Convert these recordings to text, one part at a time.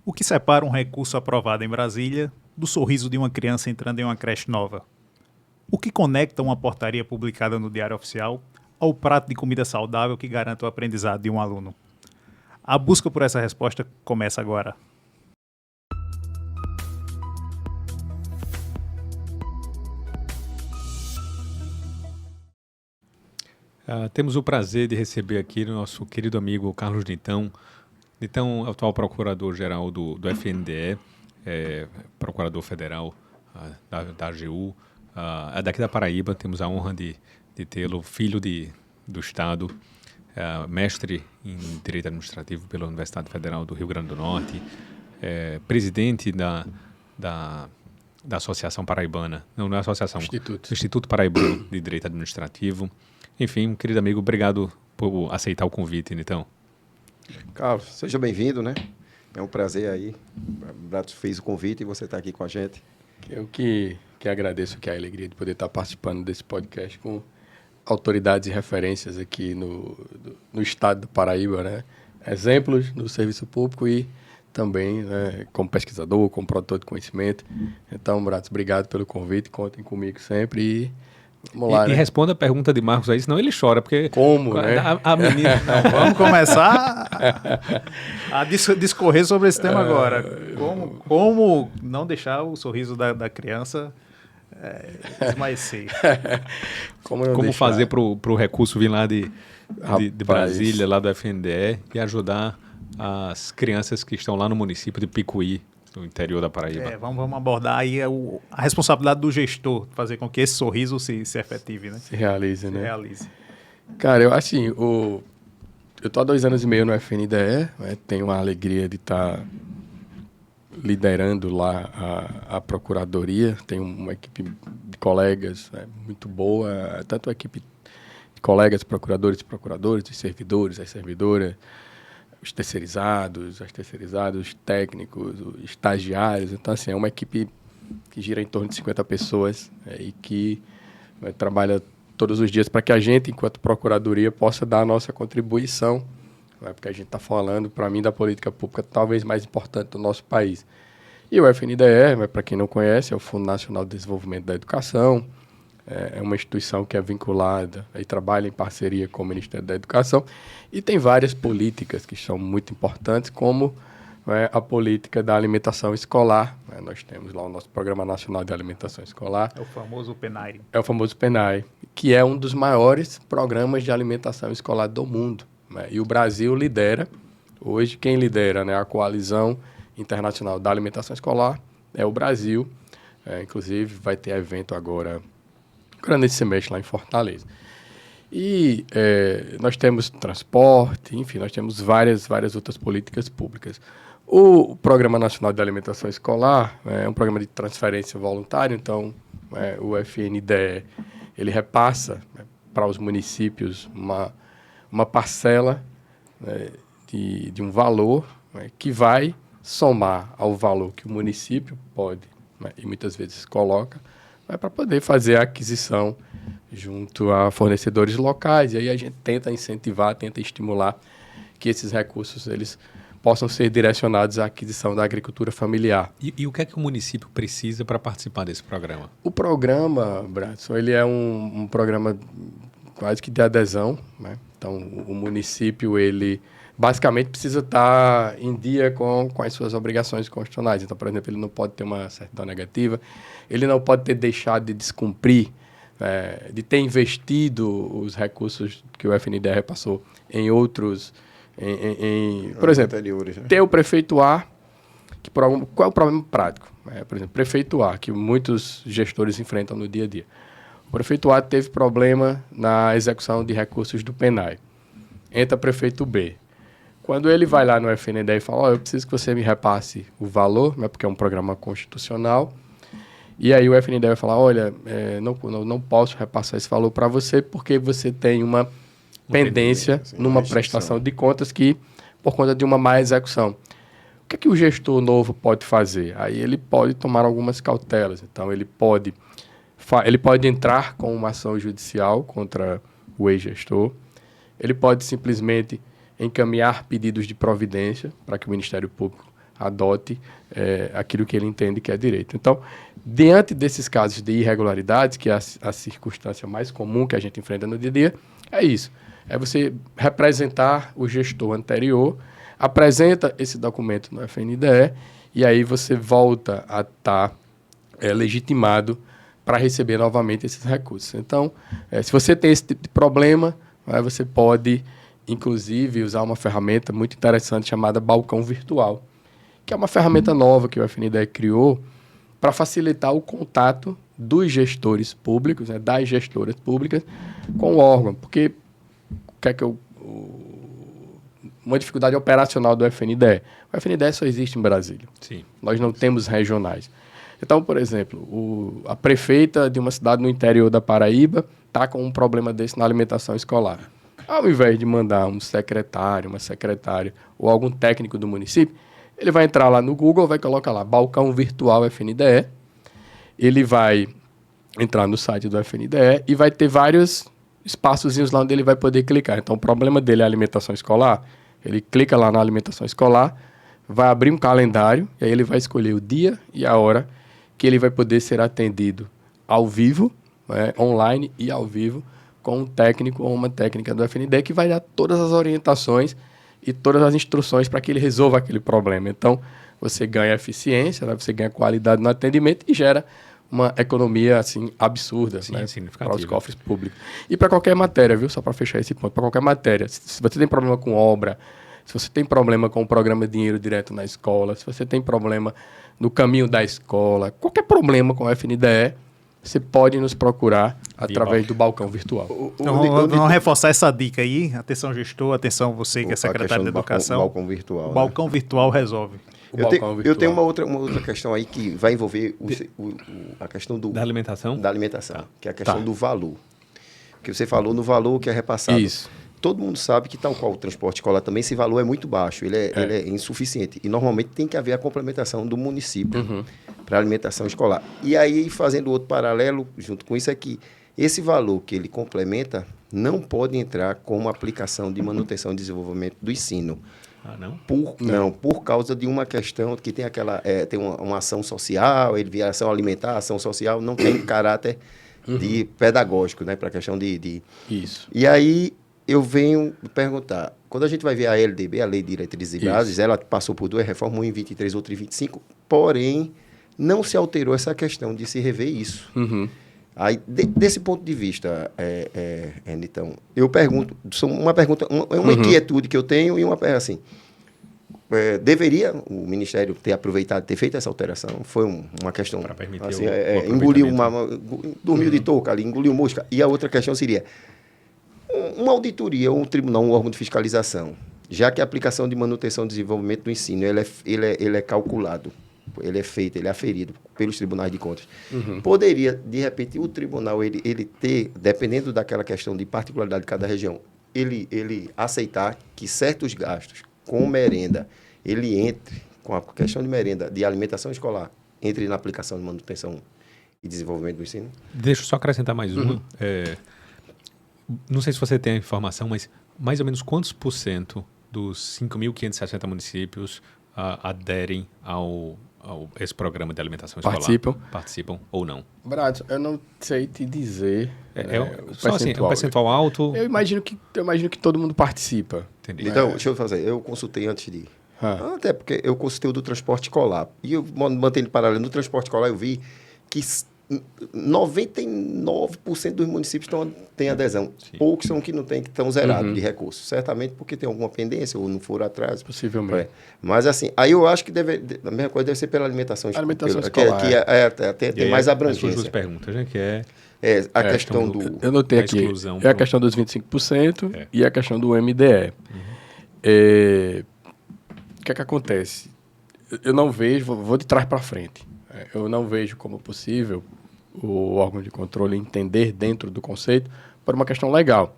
O que separa um recurso aprovado em Brasília do sorriso de uma criança entrando em uma creche nova? O que conecta uma portaria publicada no Diário Oficial ao prato de comida saudável que garante o aprendizado de um aluno? A busca por essa resposta começa agora. Temos o prazer de receber aqui o nosso querido amigo Carlos Nitão, atual procurador-geral do FNDE, procurador federal da AGU. É daqui da Paraíba, temos a honra de tê-lo, filho do Estado, mestre em Direito Administrativo pela Universidade Federal do Rio Grande do Norte, presidente da Associação Paraibana, não é Associação, Instituto Paraibano de Direito Administrativo. Enfim, querido amigo, obrigado por aceitar o convite, Nitão. Carlos, seja bem-vindo, né? É um prazer aí. O Brato fez o convite e você está aqui com a gente. Eu que agradeço a alegria de poder estar participando desse podcast com autoridades e referências aqui no estado do Paraíba, né? Exemplos no serviço público e também, né, como pesquisador, como produtor de conhecimento. Então, Brato, obrigado pelo convite, contem comigo sempre e vamos lá, e né? Responda a pergunta de Marcos aí, senão ele chora, porque... Como, né? A menina... Então, vamos começar a discorrer sobre esse tema agora. Como não deixar o sorriso da criança esmaecer? Como fazer para o recurso vir lá de Brasília, lá do FNDE, e ajudar as crianças que estão lá no município de Picuí, no interior da Paraíba. Vamos abordar aí a responsabilidade do gestor, fazer com que esse sorriso se efetive, né? Se realize, né? Realize. Cara, eu assim, eu estou há 2 anos e meio no FNDE, né? Tenho a alegria de estar liderando lá a procuradoria. Tenho uma equipe de colegas, né, muito boa, tanto a equipe de colegas procuradores e procuradoras, de servidores, as servidoras, os terceirizados, as terceirizados, técnicos, os estagiários. Então, assim, é uma equipe que gira em torno de 50 pessoas e que trabalha todos os dias para que a gente, enquanto procuradoria, possa dar a nossa contribuição, porque a gente está falando, para mim, da política pública talvez mais importante do nosso país. E o FNDE, para quem não conhece, é o Fundo Nacional de Desenvolvimento da Educação, é uma instituição que é vinculada e trabalha em parceria com o Ministério da Educação e tem várias políticas que são muito importantes, como a política da alimentação escolar. Nós temos lá o nosso Programa Nacional de Alimentação Escolar. É o famoso PNAE. É o famoso PNAE, que é um dos maiores programas de alimentação escolar do mundo. E o Brasil lidera, hoje quem lidera, né, a Coalizão Internacional da Alimentação Escolar é o Brasil. Inclusive vai ter evento agora nesse semestre lá em Fortaleza. E nós temos transporte, enfim, nós temos várias outras políticas públicas. O Programa Nacional de Alimentação Escolar é um programa de transferência voluntária, então o FNDE ele repassa para os municípios uma parcela de um valor que vai somar ao valor que o município pode, e muitas vezes coloca, para poder fazer a aquisição junto a fornecedores locais. E aí a gente tenta incentivar, tenta estimular que esses recursos eles possam ser direcionados à aquisição da agricultura familiar. E o que é que o município precisa para participar desse programa? O programa, Bradson, ele é um programa quase que de adesão, né? Então, o município, ele basicamente precisa estar em dia com as suas obrigações constitucionais. Então, por exemplo, ele não pode ter uma certidão negativa, ele não pode ter deixado de descumprir, de ter investido os recursos que o FNDE repassou em outros... por exemplo, anteriores, né? Ter o prefeito A, qual é o problema prático? Por exemplo, prefeito A, que muitos gestores enfrentam no dia a dia. O prefeito A teve problema na execução de recursos do PNAE. Entra prefeito B. Quando ele vai lá no FNDE e fala, eu preciso que você me repasse o valor, né, porque é um programa constitucional, e aí o FNDE vai falar, olha, não posso repassar esse valor para você porque você tem uma pendência numa prestação de contas que, por conta de uma má execução. O que é que o gestor novo pode fazer? Aí ele pode tomar algumas cautelas. Então, ele pode entrar com uma ação judicial contra o ex-gestor, ele pode simplesmente encaminhar pedidos de providência para que o Ministério Público adote aquilo que ele entende que é direito. Então, diante desses casos de irregularidades, que é a circunstância mais comum que a gente enfrenta no dia a dia, é isso. É você representar o gestor anterior, apresenta esse documento no FNDE e aí você volta a estar legitimado para receber novamente esses recursos. Então, se você tem esse tipo de problema, você pode, inclusive, usar uma ferramenta muito interessante chamada Balcão Virtual, que é uma ferramenta nova que o FNDE criou para facilitar o contato dos gestores públicos, das gestoras públicas, com o órgão. Porque uma dificuldade operacional do FNDE. O FNDE só existe em Brasília. Sim. Nós não temos regionais. Então, por exemplo, a prefeita de uma cidade no interior da Paraíba está com um problema desse na alimentação escolar. Ao invés de mandar um secretário, uma secretária ou algum técnico do município, ele vai entrar lá no Google, vai colocar lá Balcão Virtual FNDE, ele vai entrar no site do FNDE e vai ter vários espaçozinhos lá onde ele vai poder clicar. Então, o problema dele é a alimentação escolar, ele clica lá na alimentação escolar, vai abrir um calendário e aí ele vai escolher o dia e a hora que ele vai poder ser atendido ao vivo, online e ao vivo, com um técnico ou uma técnica do FNDE que vai dar todas as orientações e todas as instruções para que ele resolva aquele problema. Então, você ganha eficiência, você ganha qualidade no atendimento e gera uma economia assim absurda para os cofres públicos. E para qualquer matéria, viu? Só para fechar esse ponto, para qualquer matéria. Se você tem problema com obra, se você tem problema com o programa Dinheiro Direto na Escola, se você tem problema no caminho da escola, qualquer problema com o FNDE, você pode nos procurar através do balcão virtual. Então, vamos reforçar essa dica aí. Atenção, gestor, atenção você que é secretário de Educação. Balcão virtual. O balcão virtual resolve. Eu tenho uma outra questão aí que vai envolver a questão da alimentação? Da alimentação, que é a questão do valor. Que você falou no valor que é repassado. Isso. Todo mundo sabe que, tal qual o transporte escolar também, esse valor é muito baixo, ele é insuficiente. E, normalmente, tem que haver a complementação do município para a alimentação escolar. E aí, fazendo outro paralelo, junto com isso, é que esse valor que ele complementa não pode entrar como aplicação de manutenção e desenvolvimento do ensino. Ah, não? Por causa de uma questão que tem tem uma ação social, ele via ação alimentar, ação social, não tem caráter de pedagógico, né, para a questão de... Isso. E aí, eu venho perguntar, quando a gente vai ver a LDB, a Lei de Diretrizes e Bases, ela passou por 2 reformas, uma em 23, outra em 25, porém, não se alterou essa questão de se rever isso. Aí, desse ponto de vista, então, eu pergunto, uma inquietude que eu tenho e uma assim, deveria o Ministério ter aproveitado, ter feito essa alteração? Foi uma questão, para permitir assim, o engoliu dormiu de touca ali, engoliu mosca. E a outra questão seria uma auditoria, um tribunal, um órgão de fiscalização, já que a aplicação de manutenção e desenvolvimento do ensino ele é calculado, ele é feito, ele é aferido pelos tribunais de contas. Poderia, de repente, o tribunal ele ter, dependendo daquela questão de particularidade de cada região, ele aceitar que certos gastos com merenda, ele entre, com a questão de merenda, de alimentação escolar, entre na aplicação de manutenção e desenvolvimento do ensino? Deixa eu só acrescentar mais uma. Não sei se você tem a informação, mas mais ou menos quantos por cento dos 5.560 municípios aderem ao esse programa de alimentação escolar? Participam ou não? Brad, eu não sei te dizer só assim, é um percentual alto? Eu imagino que todo mundo participa. Entendi. Então, deixa eu fazer. Eu consultei antes de ir. Até porque eu consultei o do transporte escolar. E eu mantendo paralelo no transporte escolar, eu vi que 99% dos municípios têm adesão. Sim. Poucos são que não têm, que estão zerados de recursos. Certamente porque tem alguma pendência ou não foram atrás. Possivelmente. Mas assim, aí eu acho que a mesma coisa deve ser pela alimentação escolar. Alimentação escolar. Que tem mais abrangência. As duas perguntas, né? Que é a questão do... Eu notei aqui, a questão dos 25% e a questão do MDE. O que é que acontece? Eu não vejo, vou de trás para frente. Eu não vejo como possível o órgão de controle entender dentro do conceito por uma questão legal.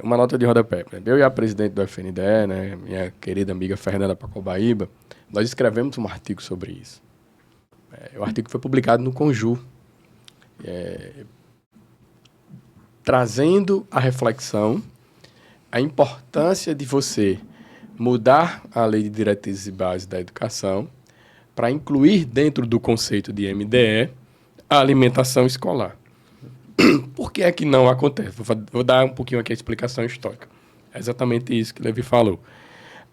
Uma nota de rodapé. Eu e a presidente do FNDE, né, minha querida amiga Fernanda Pacobaíba, nós escrevemos um artigo sobre isso. O artigo foi publicado no Conju, trazendo a reflexão, a importância de você mudar a Lei de Diretrizes e Bases da Educação para incluir dentro do conceito de MDE a alimentação escolar. Por que é que não acontece? Vou dar um pouquinho aqui a explicação histórica. É exatamente isso que Levi falou.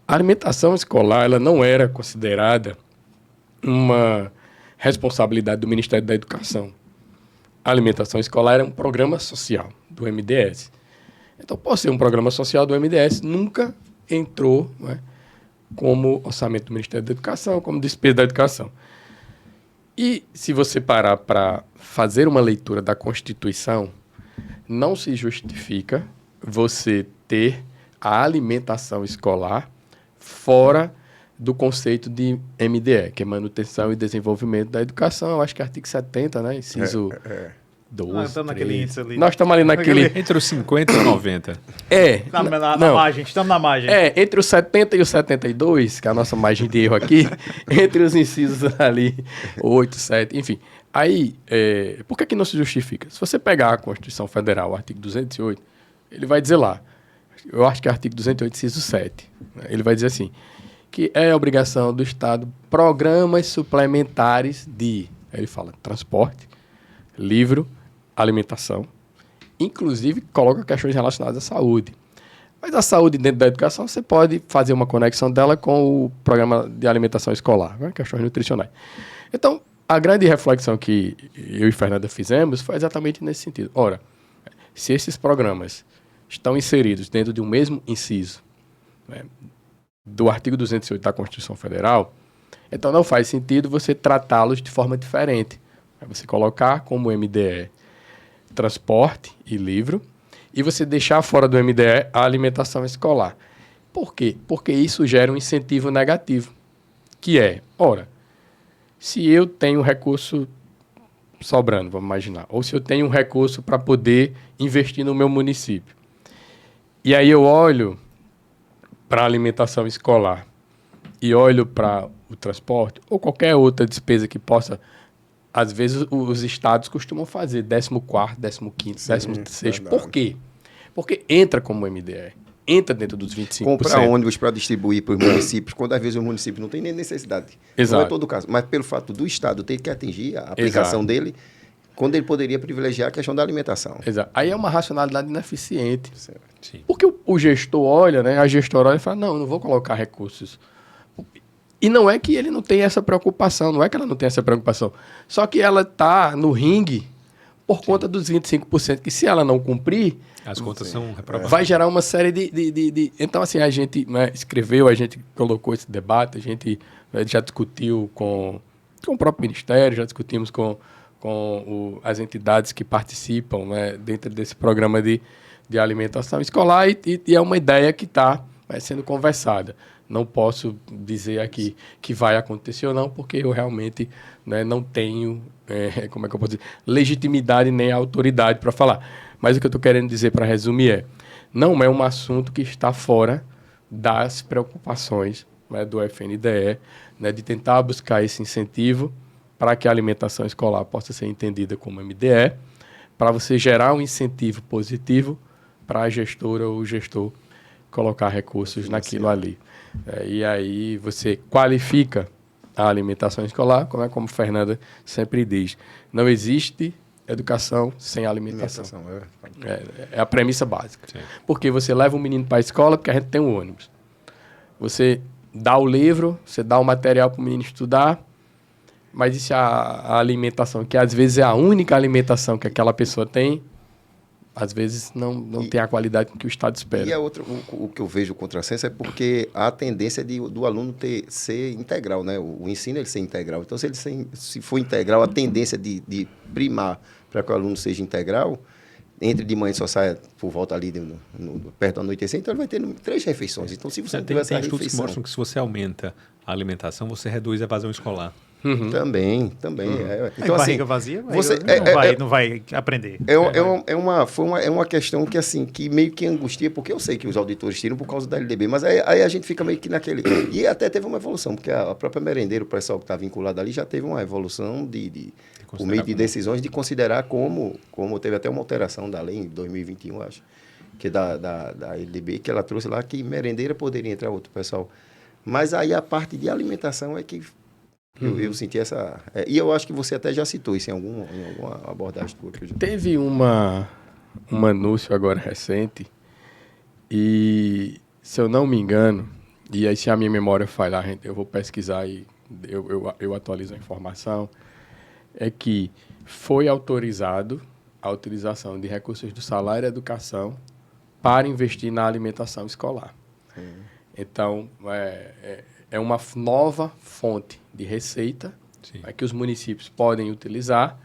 A alimentação escolar ela não era considerada uma responsabilidade do Ministério da Educação. A alimentação escolar era um programa social do MDS. Então, por ser um programa social do MDS, nunca entrou, né, como orçamento do Ministério da Educação, como despesa da educação. E se você parar para fazer uma leitura da Constituição, não se justifica você ter a alimentação escolar fora do conceito de MDE, que é Manutenção e Desenvolvimento da Educação. Eu acho que é artigo 70, né? Inciso 12, Nós estamos naquele índice ali. Nós estamos ali naquele... Entre os 50 e os 90. Na não. margem, estamos na margem. Entre os 70 e os 72, que é a nossa margem de erro aqui, entre os incisos ali, 8, 7, enfim. Aí, por que não se justifica? Se você pegar a Constituição Federal, o artigo 208, ele vai dizer lá, eu acho que é o artigo 208, inciso 7, né? Ele vai dizer assim, que é obrigação do Estado programas suplementares de, aí ele fala, transporte, livro, alimentação, inclusive coloca questões relacionadas à saúde. Mas a saúde dentro da educação, você pode fazer uma conexão dela com o programa de alimentação escolar, né? Questões nutricionais. Então, a grande reflexão que eu e Fernanda fizemos foi exatamente nesse sentido. Ora, se esses programas estão inseridos dentro de um mesmo inciso, né, do artigo 208 da Constituição Federal, então não faz sentido você tratá-los de forma diferente. Você colocar como MDE transporte e livro e você deixar fora do MDE a alimentação escolar. Por quê? Porque isso gera um incentivo negativo, que é, ora, se eu tenho recurso sobrando, vamos imaginar, ou se eu tenho um recurso para poder investir no meu município, e aí eu olho para a alimentação escolar e olho para o transporte ou qualquer outra despesa que possa, às vezes os estados costumam fazer 14º, 15º, 16º. Por quê? Porque entra como MDE, entra dentro dos 25%. Comprar ônibus para distribuir para os municípios, quando às vezes o município não tem nem necessidade. Exato. Não é todo o caso. Mas pelo fato do Estado ter que atingir a aplicação dele, quando ele poderia privilegiar a questão da alimentação. Exato. Aí é uma racionalidade ineficiente. Sim. Porque o gestor olha, né? A gestora olha e fala, não vou colocar recursos. E não é que ele não tenha essa preocupação, não é que ela não tenha essa preocupação. Só que ela está no ringue por conta dos 25%, que se ela não cumprir, As contas são reprovadas. vai gerar uma série de... Então, assim, a gente, né, escreveu, a gente colocou esse debate, a gente, né, já discutiu com o próprio Ministério, já discutimos com as entidades que participam, né, dentro desse programa de alimentação escolar e é uma ideia que está, né, sendo conversada. Não posso dizer aqui que vai acontecer ou não, porque eu realmente, né, não tenho, como é que eu posso dizer, legitimidade nem autoridade para falar. Mas o que eu estou querendo dizer, para resumir, não é um assunto que está fora das preocupações, né, do FNDE, né, de tentar buscar esse incentivo para que a alimentação escolar possa ser entendida como MDE, para você gerar um incentivo positivo para a gestora ou o gestor colocar recursos naquilo ali. E aí você qualifica a alimentação escolar, como a Fernanda sempre diz. Não existe educação sem alimentação. É a premissa básica. Sim. Porque você leva um menino para a escola porque a gente tem um ônibus. Você dá o livro, você dá o material para o menino estudar, mas e se a alimentação, que às vezes é a única alimentação que aquela pessoa tem, às vezes não tem a qualidade que o Estado espera. E a outra, o que eu vejo o contrassenso é porque a tendência do aluno ser integral, né? O ensino ele ser integral. Então, se for integral, a tendência de primar para que o aluno seja integral, entre de manhã só saia por volta ali perto do anoitecer, então ele vai ter 3 refeições. Então, se você não tiver essa Tem estudos que refeição... mostram que se você aumenta a alimentação, você reduz a evasão escolar. Uhum. Também. Então, barriga vazia, você, não vai aprender. É uma questão que meio que angustia, porque eu sei que os auditores tiram por causa da LDB, mas aí a gente fica meio que naquele... E até teve uma evolução, porque a própria merendeira, o pessoal que está vinculado ali, já teve uma evolução por meio de decisões de considerar como teve até uma alteração da lei em 2021, acho, que da LDB, que ela trouxe lá, que merendeira poderia entrar outro pessoal. Mas aí a parte de alimentação é que eu senti essa... e eu acho que você até já citou isso em alguma abordagem tua. Teve um anúncio agora recente, e se eu não me engano, e aí se a minha memória falhar, eu vou pesquisar e eu atualizo a informação, é que foi autorizado a utilização de recursos do salário e educação para investir na alimentação escolar. Então, é uma nova fonte de receita que os municípios podem utilizar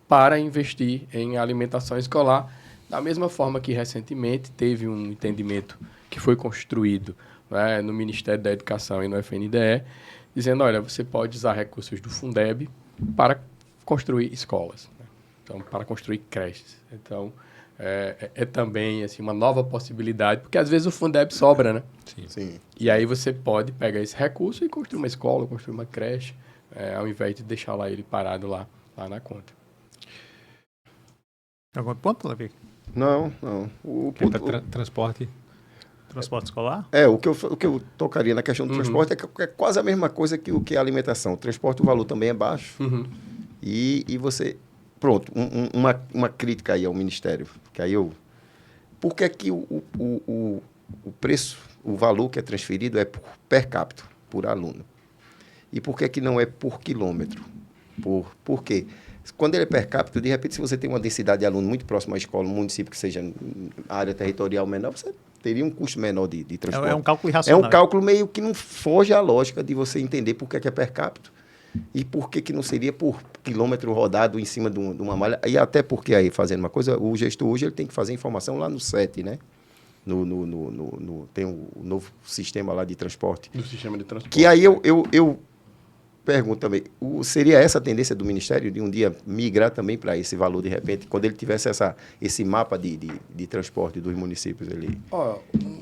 para investir em alimentação escolar, da mesma forma que recentemente teve um entendimento que foi construído, né, no Ministério da Educação e no FNDE, dizendo, olha, você pode usar recursos do Fundeb para construir escolas, né? Então, para construir creches. Então, é também assim, uma nova possibilidade, porque às vezes o Fundeb sobra, né? Sim. E aí você pode pegar esse recurso e construir uma escola, construir uma creche, ao invés de deixar lá ele parado lá na conta. Algum ponto, Levi? Não. Transporte. Transporte escolar? O que eu tocaria na questão do transporte é quase a mesma coisa que a alimentação. O transporte, o valor também é baixo. E você... Pronto, uma crítica aí ao Ministério. Que aí por que é que o preço, o valor que é transferido é per capita, por aluno? E por que é que não é por quilômetro? Por quê? Quando ele é per capita, de repente, se você tem uma densidade de aluno muito próxima à escola, um município que seja área territorial menor, você teria um custo menor de transporte. É um cálculo irracional. É um cálculo meio que não foge à lógica de você entender por que é per capita e por que não seria por quilômetro rodado em cima de uma malha. E até porque, aí, fazendo uma coisa, o gestor hoje ele tem que fazer informação lá no SET, né? Tem o novo sistema lá de transporte. Do sistema de transporte. Que aí eu pergunto também, seria essa a tendência do Ministério de um dia migrar também para esse valor de repente, quando ele tivesse esse mapa de transporte dos municípios ali?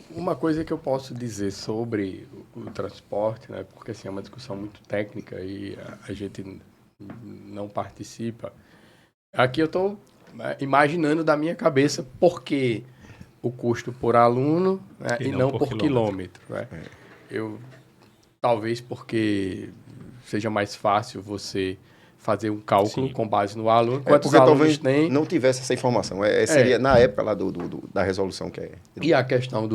Uma coisa que eu posso dizer sobre o transporte, né, porque assim, é uma discussão muito técnica e a gente não participa. Aqui eu estou imaginando da minha cabeça por que o custo por aluno, né, e não por quilômetro. Né? Talvez porque seja mais fácil você fazer um cálculo com base no aluno. Quantos porque alunos talvez tem? não tivesse essa informação. Seria na época lá da resolução que é. E a questão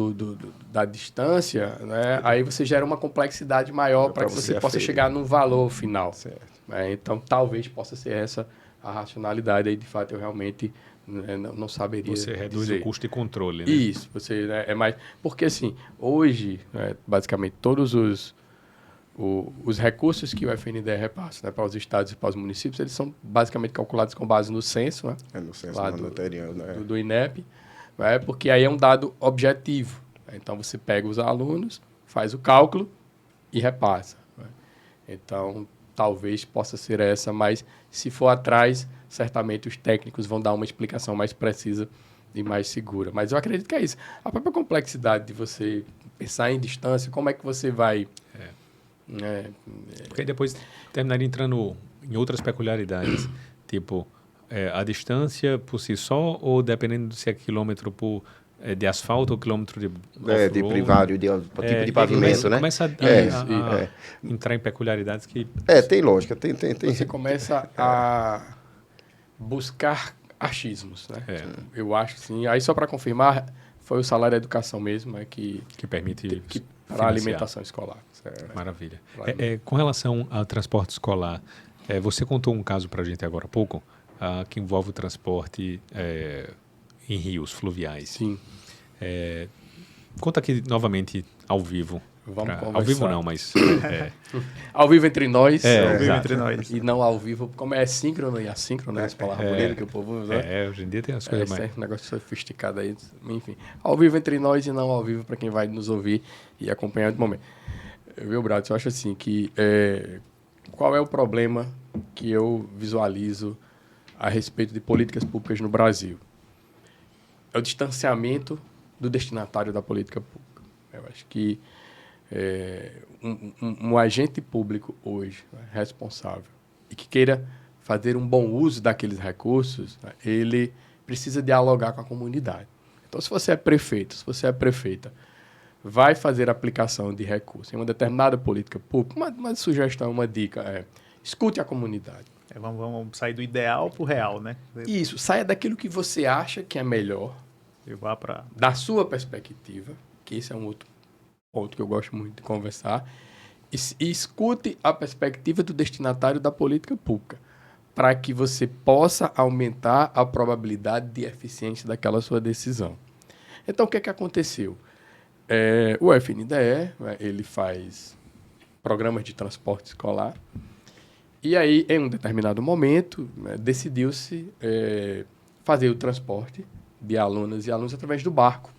da distância, né? Aí você gera uma complexidade maior para que você possa chegar num valor final. Certo. Então, talvez possa ser essa a racionalidade. Aí, de fato, eu realmente não saberia Você reduz dizer. o custo de controle, né? Isso. Você, né, é mais... Porque, assim, hoje, basicamente, todos os recursos que o FNDE repassa, né, para os estados e para os municípios, eles são basicamente calculados com base no censo, né? No censo lá do INEP, né, porque aí é um dado objetivo. Né? Então, você pega os alunos, faz o cálculo e repassa. Né? Então, talvez possa ser essa, mas se for atrás, certamente os técnicos vão dar uma explicação mais precisa e mais segura. Mas eu acredito que é isso. A própria complexidade de você pensar em distância, como é que você vai... Porque depois terminaria entrando em outras peculiaridades, tipo a distância por si só, ou dependendo se é quilômetro de asfalto ou quilômetro de de privado, tipo de pavimento, né? Começa a entrar em peculiaridades que... tem lógica, tem. Você começa a buscar achismos, né? Eu acho que sim. Aí, só para confirmar, foi o salário da educação mesmo que permite para a alimentação escolar. Maravilha. Com relação ao transporte escolar, você contou um caso para a gente agora há pouco, que envolve o transporte em rios fluviais. Sim. Conta aqui novamente ao vivo. Vamos conversar. Ao vivo não, mas... Ao vivo entre nós. Ao vivo entre nós. E não ao vivo, como é síncrono e assíncrono, né? As palavras bonitas que o povo usa. Hoje em dia tem as coisas mais... É um negócio sofisticado aí. Enfim, ao vivo entre nós e não ao vivo para quem vai nos ouvir e acompanhar no momento. Viu, Brato? Eu acho assim que... qual é o problema que eu visualizo a respeito de políticas públicas no Brasil? É o distanciamento do destinatário da política pública. Eu acho que um agente público hoje, né, responsável e que queira fazer um bom uso daqueles recursos, né, ele precisa dialogar com a comunidade. Então, se você é prefeito, se você é prefeita, vai fazer aplicação de recursos em uma determinada política pública, uma sugestão, uma dica é: escute a comunidade. Vamos sair do ideal para o real, né? Isso, saia daquilo que você acha que é melhor, E vá para... da sua perspectiva, que esse é um outro ponto que eu gosto muito de conversar, e escute a perspectiva do destinatário da política pública, para que você possa aumentar a probabilidade de eficiência daquela sua decisão. Então, o que é que aconteceu? O FNDE, ele faz programas de transporte escolar, e aí, em um determinado momento, decidiu-se fazer o transporte de alunas e alunos através do barco.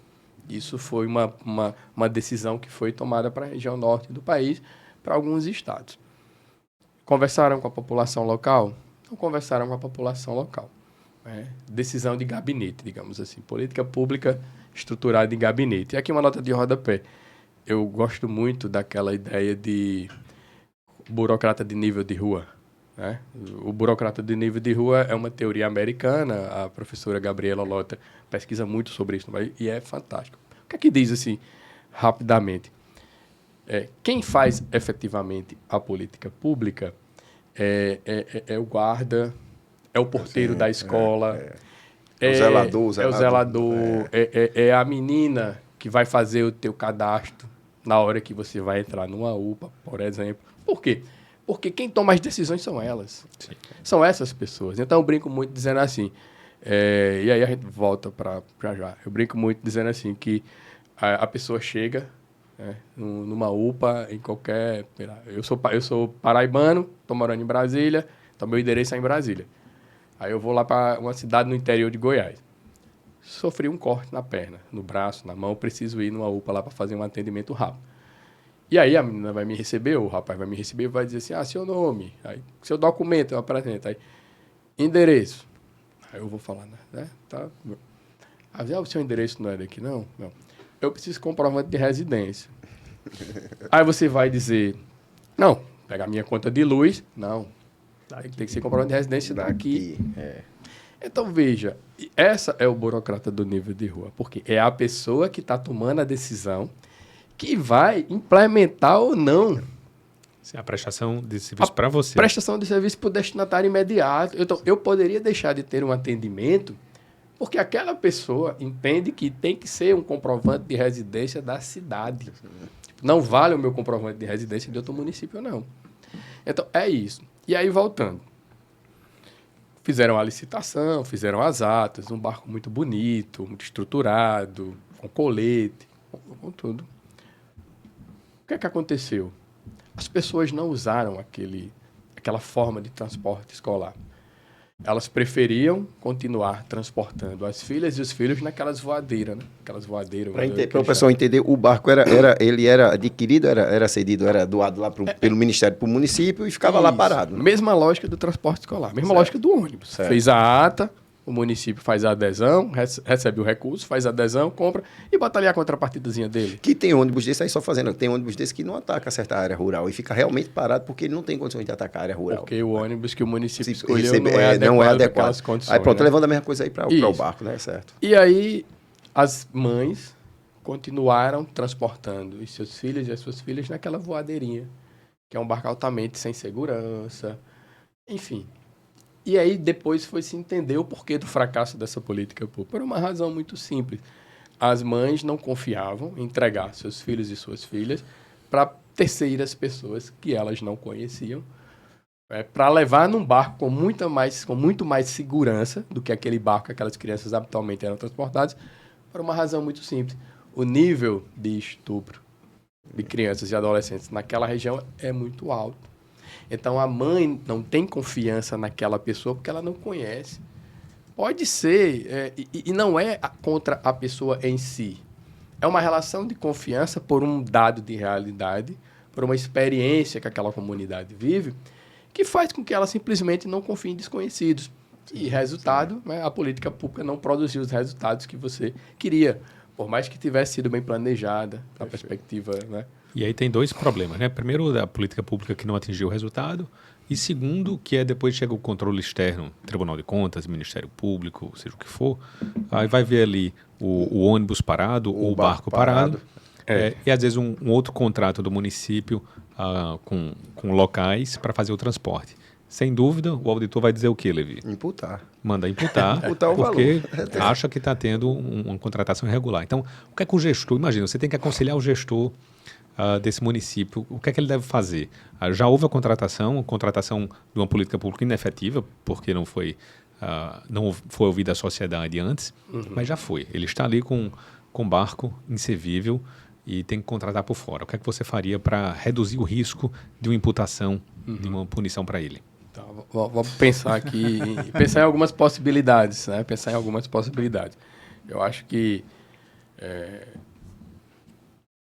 Isso foi uma decisão que foi tomada para a região norte do país, para alguns estados. Conversaram com a população local? Não conversaram com a população local. Decisão de gabinete, digamos assim. Política pública estruturada em gabinete. E aqui uma nota de rodapé. Eu gosto muito daquela ideia de burocrata de nível de rua. O burocrata de nível de rua é uma teoria americana. A professora Gabriela Lota pesquisa muito sobre isso e é fantástico. O que é que diz, assim, rapidamente? Quem faz efetivamente a política pública é o guarda, é o porteiro da escola, o zelador. É o zelador, é a menina que vai fazer o teu cadastro na hora que você vai entrar numa UPA, por exemplo. Por quê? Porque quem toma as decisões são elas. Sim. São essas pessoas. Então, eu brinco muito dizendo assim, e aí a gente volta para já. Eu brinco muito dizendo assim que a pessoa chega numa UPA, em qualquer... Eu sou paraibano, estou morando em Brasília, então meu endereço é em Brasília. Aí eu vou lá para uma cidade no interior de Goiás. Sofri um corte na perna, no braço, na mão, preciso ir numa UPA lá para fazer um atendimento rápido. E aí a menina vai me receber, o rapaz vai me receber e vai dizer assim: seu nome, aí, seu documento, eu apresento. Aí, endereço. Aí eu vou falar, né? Tá. Aí, o seu endereço não é daqui, não? Não. Eu preciso de comprovante de residência. Aí você vai dizer: não, pega a minha conta de luz. Não, tem que ser comprovante de residência daqui. Então, veja, essa é o burocrata do nível de rua, porque é a pessoa que está tomando a decisão que vai implementar ou não. A prestação de serviço para você. Prestação de serviço para o destinatário imediato. Então, eu poderia deixar de ter um atendimento porque aquela pessoa entende que tem que ser um comprovante de residência da cidade. Não vale o meu comprovante de residência de outro município, não. Então, é isso. E aí, voltando. Fizeram a licitação, fizeram as atas, um barco muito bonito, muito estruturado, com colete, com tudo. O que é que aconteceu? As pessoas não usaram aquela forma de transporte escolar. Elas preferiam continuar transportando as filhas e os filhos naquelas voadeiras, né? Aquelas voadeiras. Para o pessoal entender, o barco ele era adquirido, era cedido, era doado lá pelo Ministério para o município e ficava lá parado. Né? Mesma lógica do transporte escolar, mesma lógica do ônibus. Certo. Fez a ata, o município faz a adesão, recebe o recurso, faz a adesão, compra e bota ali a contrapartidazinha dele. Que tem ônibus desse aí só fazendo, tem ônibus desse que não ataca certa área rural e fica realmente parado porque ele não tem condições de atacar a área rural. Porque o ônibus que o município escolheu não é adequado àquelas condições. Aí pronto, levando a mesma coisa aí para o barco, né? Certo. E aí as mães continuaram transportando os seus filhos e as suas filhas naquela voadeirinha, que é um barco altamente sem segurança, enfim. E aí depois foi se entender o porquê do fracasso dessa política pública. Por uma razão muito simples. As mães não confiavam em entregar seus filhos e suas filhas para terceiras pessoas que elas não conheciam, para levar num barco com muito mais segurança do que aquele barco que aquelas crianças habitualmente eram transportadas, por uma razão muito simples. O nível de estupro de crianças e adolescentes naquela região é muito alto. Então, a mãe não tem confiança naquela pessoa porque ela não conhece. Pode ser, e não é contra a pessoa em si. É uma relação de confiança por um dado de realidade, por uma experiência que aquela comunidade vive, que faz com que ela simplesmente não confie em desconhecidos. E resultado, a política pública não produziu os resultados que você queria, por mais que tivesse sido bem planejada, na perspectiva, E aí tem dois problemas, né? Primeiro, a política pública que não atingiu o resultado. E segundo, que é depois chega o controle externo, Tribunal de Contas, Ministério Público, seja o que for. Aí vai ver ali o ônibus parado, ou o barco parado. E às vezes um outro contrato do município com locais para fazer o transporte. Sem dúvida, o auditor vai dizer o quê, Levi? Imputar. Manda imputar, Imputar o porque valor. acha que está tendo uma contratação irregular. Então, o que é que o gestor, imagina, você tem que aconselhar o gestor desse município, o que é que ele deve fazer? Já houve a contratação de uma política pública inefetiva, porque não foi ouvida a sociedade antes, mas já foi. Ele está ali com barco inservível e tem que contratar por fora. O que é que você faria para reduzir o risco de uma imputação, de uma punição para ele? Então, vamos pensar aqui, pensar em algumas possibilidades, né? Pensar em algumas possibilidades. Eu acho que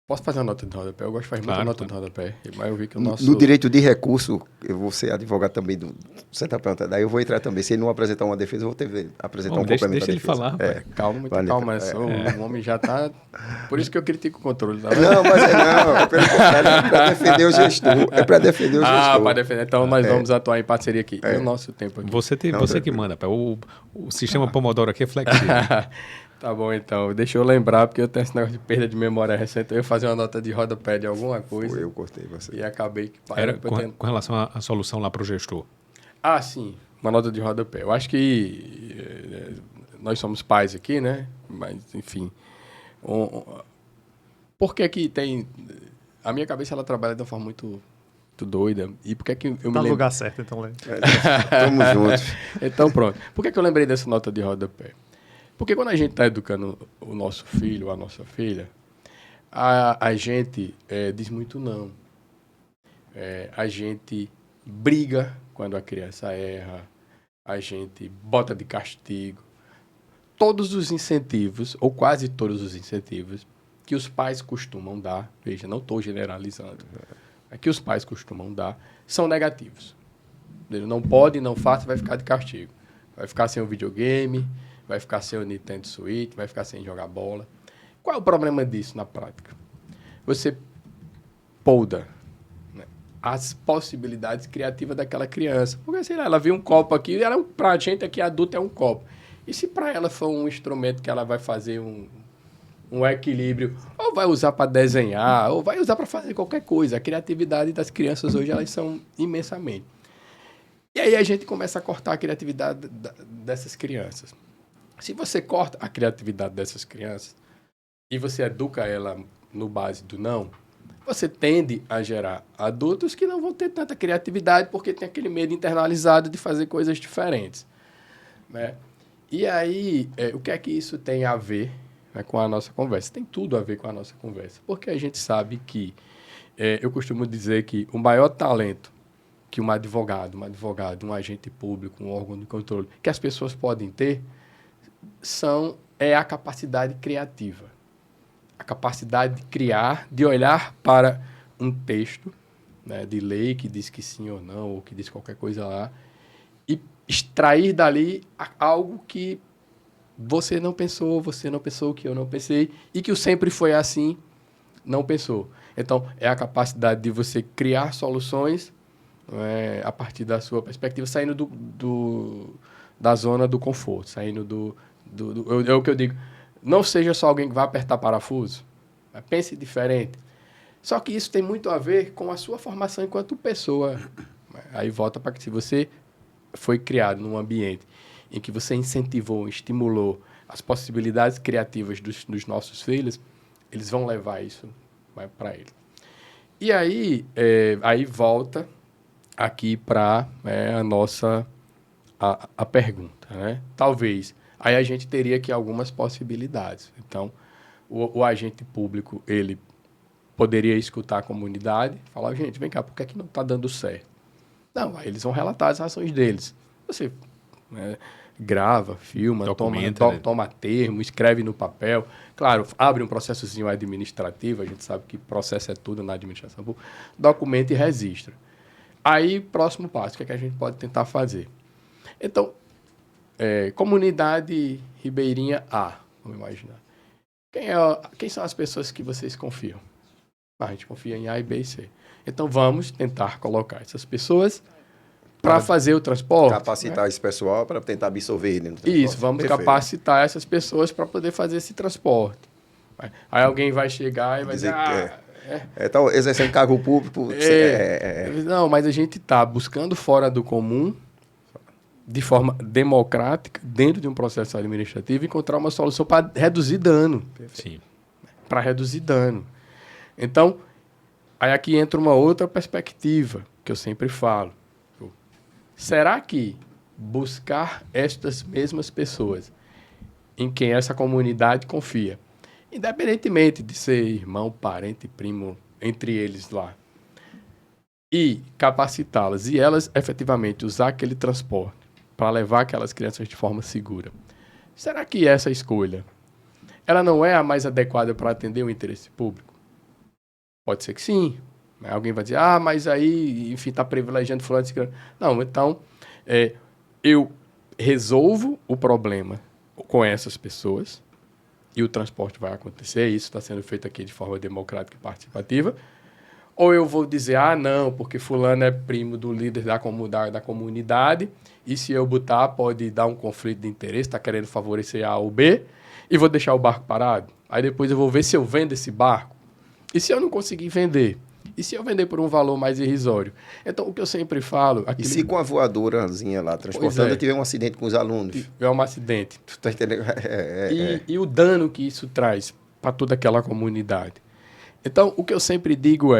posso fazer uma nota de rodapé? Eu gosto de fazer muita nota de rodapé, mas eu vi que o nosso... No direito de recurso, eu vou ser advogado também do... Você está perguntando, daí eu vou entrar também. Se ele não apresentar uma defesa, eu vou ter que apresentar um complemento deixa ele falar. Calma, muito calma. O homem já está... Por isso que eu critico o controle. Tá? Não, mas é pelo contrário, é para defender o gestor. É para defender o gestor. Para defender. Então nós vamos atuar em parceria aqui. E o nosso tempo aqui? Você que manda. O sistema Pomodoro aqui é flexível. Tá bom, então. Deixa eu lembrar, porque eu tenho esse negócio de perda de memória recente. Eu ia fazer uma nota de rodapé de alguma coisa. Eu cortei você. E acabei que... Era com relação à solução lá para o gestor. Sim. Uma nota de rodapé. Eu acho que nós somos pais aqui, né? Mas, enfim... Por que que tem... A minha cabeça, ela trabalha de uma forma muito doida. E por que que eu me lembro... no lugar certo, então, Léo. Estamos juntos. Então, pronto. Por que que eu lembrei dessa nota de rodapé? Porque quando a gente está educando o nosso filho ou a nossa filha, a gente diz muito não. A gente briga quando a criança erra. A gente bota de castigo. Todos os incentivos, ou quase todos os incentivos, que os pais costumam dar, veja, não estou generalizando, que os pais costumam dar, são negativos. Ele não pode, não faça, vai ficar de castigo. Vai ficar sem o videogame, vai ficar sem o Nintendo Switch, vai ficar sem jogar bola. Qual é o problema disso na prática? Você poda, né, as possibilidades criativas daquela criança. Porque, sei lá, ela viu um copo aqui, pra gente aqui adulto é um copo. E se para ela for um instrumento que ela vai fazer um equilíbrio, ou vai usar para desenhar, ou vai usar para fazer qualquer coisa. A criatividade das crianças hoje, elas são imensamente. E aí a gente começa a cortar a criatividade dessas crianças. Se você corta a criatividade dessas crianças e você educa ela no base do não, você tende a gerar adultos que não vão ter tanta criatividade porque tem aquele medo internalizado de fazer coisas diferentes, né? E aí, o que é que isso tem a ver, né, com a nossa conversa? Tem tudo a ver com a nossa conversa, porque a gente sabe que, eu costumo dizer que o maior talento que um advogado, um agente público, um órgão de controle, que as pessoas podem ter, é a capacidade criativa. A capacidade de criar, de olhar para um texto, né, de lei que diz que sim ou não, ou que diz qualquer coisa lá, e extrair dali algo que você não pensou, que eu não pensei, e que o sempre foi assim, não pensou. Então, é a capacidade de você criar soluções, a partir da sua perspectiva, saindo da zona do conforto, saindo é o que eu digo, não seja só alguém que vai apertar parafuso, pense diferente. Só que isso tem muito a ver com a sua formação enquanto pessoa. Aí volta para que se você foi criado num ambiente em que você incentivou, estimulou as possibilidades criativas dos nossos filhos, eles vão levar isso para ele. E aí, aí volta aqui para a pergunta, né? Talvez, aí a gente teria aqui algumas possibilidades. Então, o agente público, ele poderia escutar a comunidade, falar, gente, vem cá, por que é que não está dando certo? Não, aí eles vão relatar as ações deles. Você grava, filma, toma termo, escreve no papel. Claro, abre um processozinho administrativo, a gente sabe que processo é tudo na administração pública. Documenta e registra. Aí, próximo passo, o que é que a gente pode tentar fazer? Então, comunidade ribeirinha A, vamos imaginar. Quem são as pessoas que vocês confiam? mas a gente confia em A e B e C. Então, vamos tentar colocar essas pessoas para fazer o transporte. Capacitar esse pessoal para tentar absorver ele no transporte. Isso, vamos Perfeito. capacitar essas pessoas para poder fazer esse transporte. Aí alguém vai chegar e vai dizer... Tá exercendo cargo público. Não, mas a gente está buscando fora do comum, de forma democrática, dentro de um processo administrativo, encontrar uma solução para reduzir dano. Sim. Para reduzir dano. Então, aí aqui entra uma outra perspectiva, que eu sempre falo. Será que buscar estas mesmas pessoas em quem essa comunidade confia, independentemente de ser irmão, parente, primo, entre eles lá, e capacitá-las e elas efetivamente usar aquele transporte para levar aquelas crianças de forma segura, será que essa escolha ela não é a mais adequada para atender o interesse público? Pode ser que sim. Alguém vai dizer, mas aí, enfim, está privilegiando fulano. Não, então, eu resolvo o problema com essas pessoas e o transporte vai acontecer. Isso está sendo feito aqui de forma democrática e participativa. Ou eu vou dizer, não, porque fulano é primo do líder da comunidade e se eu botar pode dar um conflito de interesse, está querendo favorecer A ou B e vou deixar o barco parado. Aí depois eu vou ver se eu vendo esse barco. E se eu não conseguir vender? E se eu vender por um valor mais irrisório? Então, o que eu sempre falo... E se com a voadorazinha lá, transportando, tiver um acidente com os alunos? Tiver um acidente. Tu tá entendendo? E o dano que isso traz para toda aquela comunidade. Então, o que eu sempre digo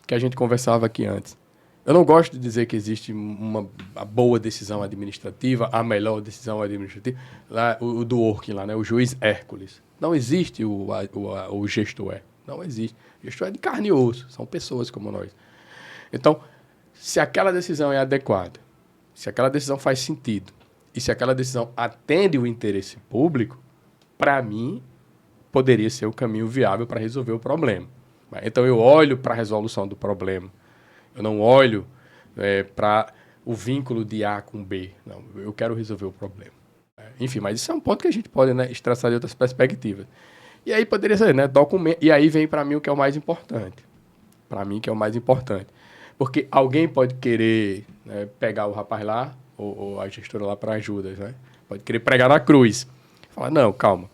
que a gente conversava aqui antes, eu não gosto de dizer que existe a boa decisão administrativa, a melhor decisão administrativa, lá, o do Orkin lá, né? O juiz Hércules. Não existe o gestor Não existe. O gestor é de carne e osso. São pessoas como nós. Então, se aquela decisão é adequada, se aquela decisão faz sentido e se aquela decisão atende o interesse público, para mim, poderia ser o caminho viável para resolver o problema. Então, eu olho para a resolução do problema. Eu não olho para o vínculo de A com B. Não, eu quero resolver o problema. Enfim, mas isso é um ponto que a gente pode, né, extraçar de outras perspectivas. E aí poderia ser, né, documento. E aí vem para mim o que é o mais importante. Para mim, que é o mais importante. Porque alguém pode querer, né, pegar o rapaz lá, ou a gestora lá para ajuda, né? Pode querer pregar na cruz. Falar, não, calma.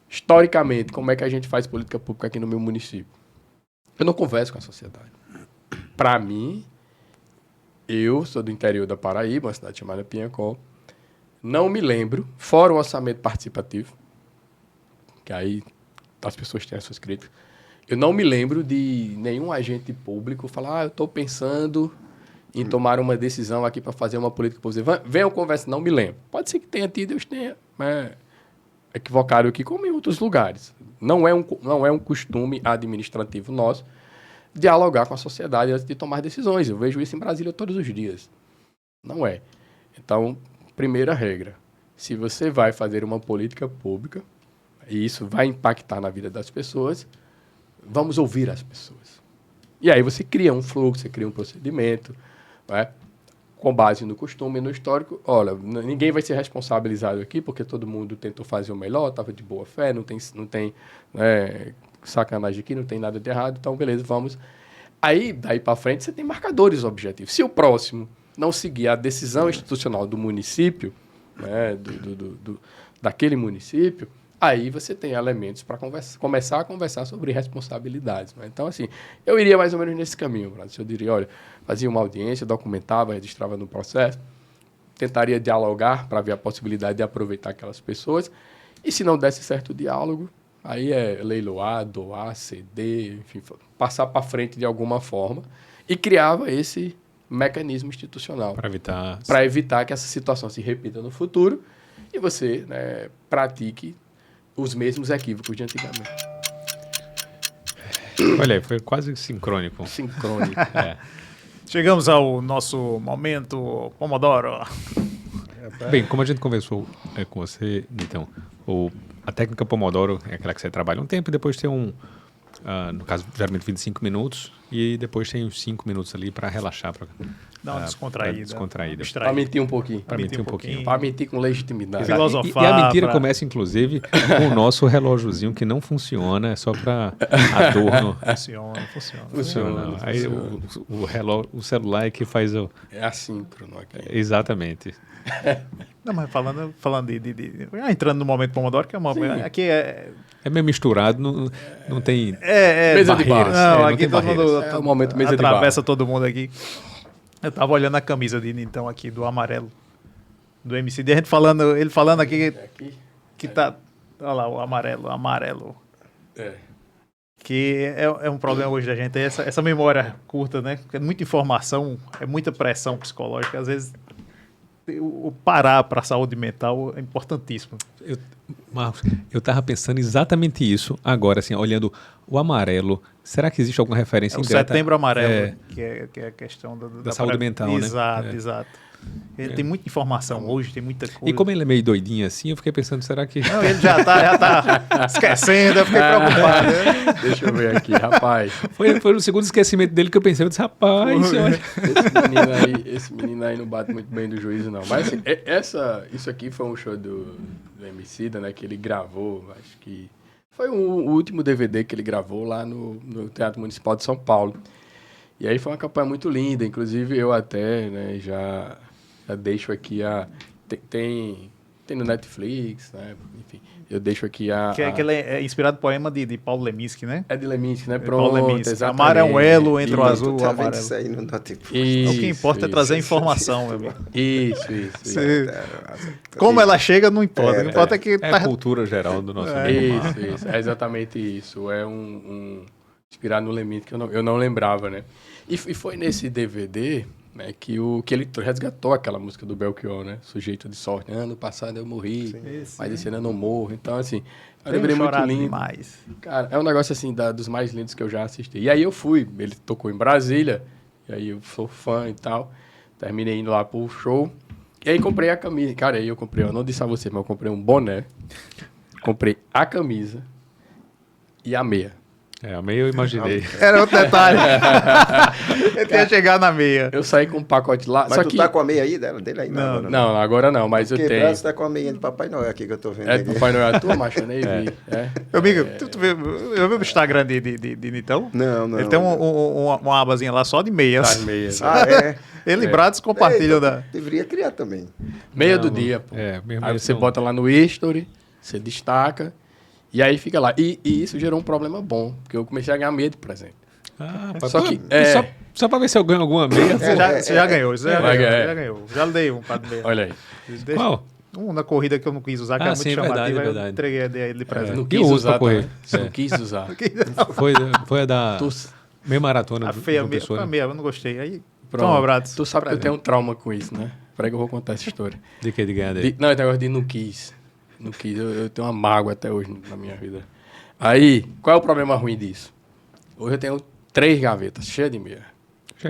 Historicamente, como é que a gente faz política pública aqui no meu município? Eu não converso com a sociedade. Para mim, eu sou do interior da Paraíba, uma cidade chamada Piancó. Não me lembro, fora o orçamento participativo, que aí as pessoas têm as suas críticas, eu não me lembro de nenhum agente público falar, eu estou pensando em tomar uma decisão aqui para fazer uma política pública. Venham conversar, não me lembro. Pode ser que tenha tido, Deus tenha equivocado aqui, como em outros lugares. Não é um costume administrativo nosso dialogar com a sociedade antes de tomar decisões. Eu vejo isso em Brasília todos os dias. Não é. Então, primeira regra, se você vai fazer uma política pública, e isso vai impactar na vida das pessoas, vamos ouvir as pessoas. E aí você cria um fluxo, você cria um procedimento, né, com base no costume e no histórico. Olha, ninguém vai ser responsabilizado aqui, porque todo mundo tentou fazer o melhor, estava de boa fé, não tem sacanagem aqui, não tem nada de errado, então beleza, vamos. Aí, daí para frente, você tem marcadores objetivos. Se o próximo não seguir a decisão institucional do município, né, daquele município, aí você tem elementos para começar a conversar sobre responsabilidades. Né? Então, assim, eu iria mais ou menos nesse caminho. Brasil. Eu diria, olha, fazia uma audiência, documentava, registrava no processo, tentaria dialogar para ver a possibilidade de aproveitar aquelas pessoas, e se não desse certo o diálogo, aí é leiloar, doar, ceder, enfim, passar para frente de alguma forma, e criava esse mecanismo institucional para evitar que essa situação se repita no futuro e você, né, pratique os mesmos equívocos de antigamente. Olha aí, foi quase sincrônico. Sincrônico. Chegamos ao nosso momento Pomodoro. Bem, como a gente conversou com você, então, a técnica Pomodoro é aquela que você trabalha um tempo e depois tem no caso, geralmente 25 minutos, e depois tem uns 5 minutos ali para relaxar, para Dá uma descontraída. descontraída. Abstrair. Pra mentir um pouquinho. Para mentir um pouquinho. Pra mentir com legitimidade. Exato. Filosofar, E a mentira pra- começa, inclusive, com o nosso relógiozinho que não funciona, é só para adorno. Funciona. Não. Aí o celular é que faz o... É assíncrono aqui. Exatamente. Não, mas falando entrando no momento Pomodoro, que é uma... Aqui é... É meio misturado, não tem... Mesa de bar. barreiras. Não, não aqui tem todo mundo É o momento mesa de bar. atravessa todo mundo aqui. Eu tava olhando a camisa de então aqui, do amarelo, do MC. A gente falando, ele falando aqui Aqui. que tá... Olha lá, o amarelo. É. Que é um problema hoje da gente, é essa memória curta, né? É muita informação, é muita pressão psicológica. Às vezes, o parar para a saúde mental é importantíssimo. Marcos, eu estava pensando exatamente isso agora, assim, olhando o amarelo. Será que existe alguma referência É o indireta? setembro amarelo, É, que é a questão Da saúde mental, né? Exato, É. exato. Ele tem muita informação hoje, tem muita coisa. e como ele é meio doidinho assim, eu fiquei pensando, será que... Não, ele já tá esquecendo, eu fiquei preocupado. Né? Deixa eu ver aqui, rapaz. Foi no segundo esquecimento dele que eu pensei, eu disse, rapaz, olha... Esse menino aí não bate muito bem do juízo, não. Mas assim, isso aqui foi um show do Emicida, né? Que ele gravou, acho que... Foi o último DVD que ele gravou lá no Teatro Municipal de São Paulo. E aí foi uma campanha muito linda. Inclusive, eu até, né, já deixo aqui Tem no Netflix, né? Enfim, eu deixo aqui Que ele é inspirado no poema de Paulo Leminski, né? É de Leminski, né? Paulo Pronto, Leminski. exatamente. Amar é um elo entre o Tu azul e o tá vendo amarelo. isso aí no Netflix? O que importa é trazer informação, meu amigo. Isso. Como ela chega, não importa. O que importa é que É a cultura geral do nosso amigo Marcos. Isso. É exatamente isso. É inspirado no Leminski, que eu não lembrava, né? E foi nesse DVD, né, que ele resgatou aquela música do Belchior, né? Sujeito de sorte. Ano passado eu morri, mas esse ano eu não morro. Então, assim, eu lembrei muito lindo. Demais. Cara, é um negócio, assim, dos mais lindos que eu já assisti. E aí eu fui, ele tocou em Brasília, e aí eu sou fã e tal. Terminei indo lá pro show. E aí comprei a camisa. Cara, aí eu não disse a você, mas eu comprei um boné. Comprei a camisa e a meia. É, a meia eu imaginei. Era outro detalhe. Eu tinha chegado na meia. Eu saí com um pacote lá. Mas só tu que... tá com a meia aí dele aí? Não, agora Não, agora não, mas eu Porque tenho. Braço tá com a meia de Papai Noel aqui que eu tô vendo É aqui. do Papai Noel a tua, macho? Eu nem vi. É. Meu amigo, tu vê, eu vi o Instagram de Nitão? Não. Ele tem uma abazinha lá só de meias. Tá, meia. Ah, é? Ele e Brados compartilham Eita, da... Deveria criar também. Meia do dia, pô. É, mesmo Aí eles você são- bota lá no history, você destaca, e aí fica lá. E isso gerou um problema bom, porque eu comecei a ganhar meia de presente. Ah, Só que- só para ver se eu ganho alguma meia. Você já ganhou, você já vai ganhou, ganhar. já ganhou. Já lhe dei um par de meia. Olha aí. Deixa- Qual? Um na corrida que eu não quis usar, que Ah, era muito sim, chamativo, verdade, aí eu verdade. entreguei a ele de presente. Não Eu quis uso usar pra correr. também. Você É. não quis usar. Foi a da Tu, meia maratona A do feia, João Pessoa, a né? meia, eu não gostei. Aí, pronto. toma, Brados. Tu sabe que eu tenho um trauma com isso, né? Peraí que eu vou contar essa história. De que de ganhar dele? Não, esse negócio de não quis. Não quis. Eu tenho uma mágoa até hoje na minha vida. Aí, qual é o problema ruim disso? Hoje eu tenho 3 gavetas cheias de meia.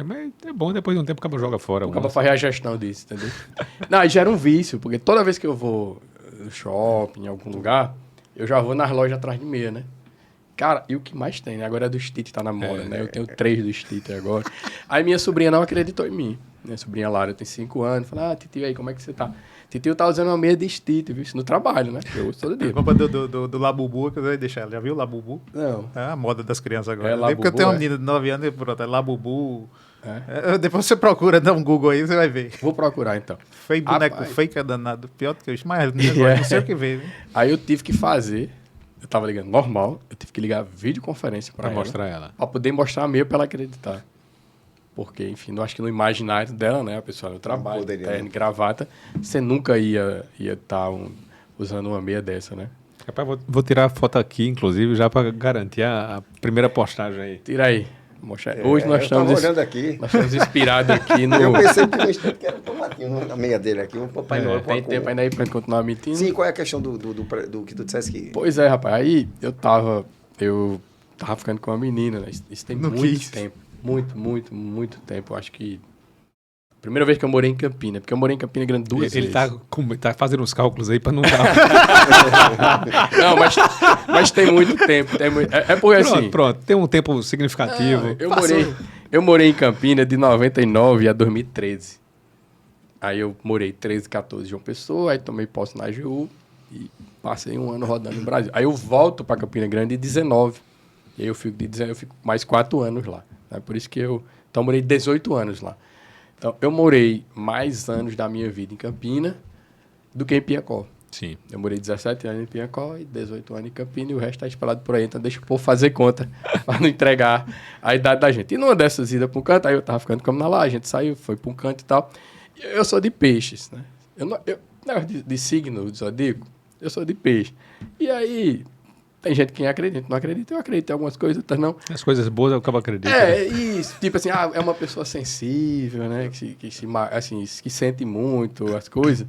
Mas é bom, depois de um tempo o cabo joga fora. Acaba fazer a gestão disso, entendeu? Não, aí gera um vício, porque toda vez que eu vou no shopping, em algum lugar, eu já vou nas lojas atrás de meia, né? Cara, e o que mais tem, né? Agora é do Stitch, tá na moda, né? Eu tenho 3 do Stitch agora. Aí minha sobrinha não acreditou em mim. Minha sobrinha Lara tem 5 anos. Falei, titio, aí, como é que você tá? Titio tá usando uma meia de Stitch, viu? Isso no trabalho, né? Eu uso todo dia. A roupa do Labubu, que eu ia deixar ela. Já viu o Labubu? Não. É a moda das crianças agora. É Porque eu Labubu, tenho uma é? menina de 9 anos e pronto, é Labubu. É? Depois você procura, dá um Google aí, você vai ver. Vou procurar, então. Feio boneco, Rapaz. fake é danado. Pior do que isso. Mas negócio, não sei o que ver. Viu? Aí eu tive que fazer, eu tava ligando normal, eu tive que ligar videoconferência pra Pra ela. mostrar ela. Pra poder mostrar a meia pra ela acreditar. Porque, enfim, eu acho que no imaginário dela, né, a pessoa no trabalho, poderia, terno, né? gravata, você nunca ia estar usando uma meia dessa, né? Rapaz, vou tirar a foto aqui, inclusive, já para garantir a primeira postagem aí. Tira aí. Mostrar. Hoje nós eu tava estamos, olhando aqui. nós estamos inspirados aqui no... Eu pensei que no instante que era um tomatinho, a meia dele aqui, um Papai Noel com a Tem tempo cor. ainda aí pra gente continuar mentindo? Sim, qual é a questão do que tu dissesse que... Pois é, rapaz. Aí eu tava ficando com uma menina, né? Isso tem Não muito quis. tempo. Muito tempo. Eu acho que Primeira vez que eu morei em Campina, porque eu morei em Campina Grande duas vezes. Ele tá fazendo uns cálculos aí pra não dar. Não, mas tem muito tempo. É porque assim... Pronto, tem um tempo significativo. Eu morei em Campina de 99 a 2013. Aí eu morei 13, 14 em João Pessoa, aí tomei posse na AGU e passei um ano rodando no Brasil. Aí eu volto para Campina Grande de 19. E aí eu fico mais 4 anos lá. É por isso que então eu morei 18 anos lá. Então eu morei mais anos da minha vida em Campina do que em Piacó. Sim. Eu morei 17 anos em Piacó e 18 anos em Campina e o resto está espalhado por aí. Então deixa o povo fazer conta para não entregar a idade da gente. E numa dessas idas para um canto, aí eu tava ficando como lá, a gente saiu, foi para um canto e tal. E eu sou de peixes, né? De signo, de zodíaco, eu sou de peixe. E aí, tem gente que acredita, não acredita, eu acredito em algumas coisas, outras não. As coisas boas eu acabo acreditando. Isso. Tipo assim, é uma pessoa sensível, né? Que sente muito as coisas.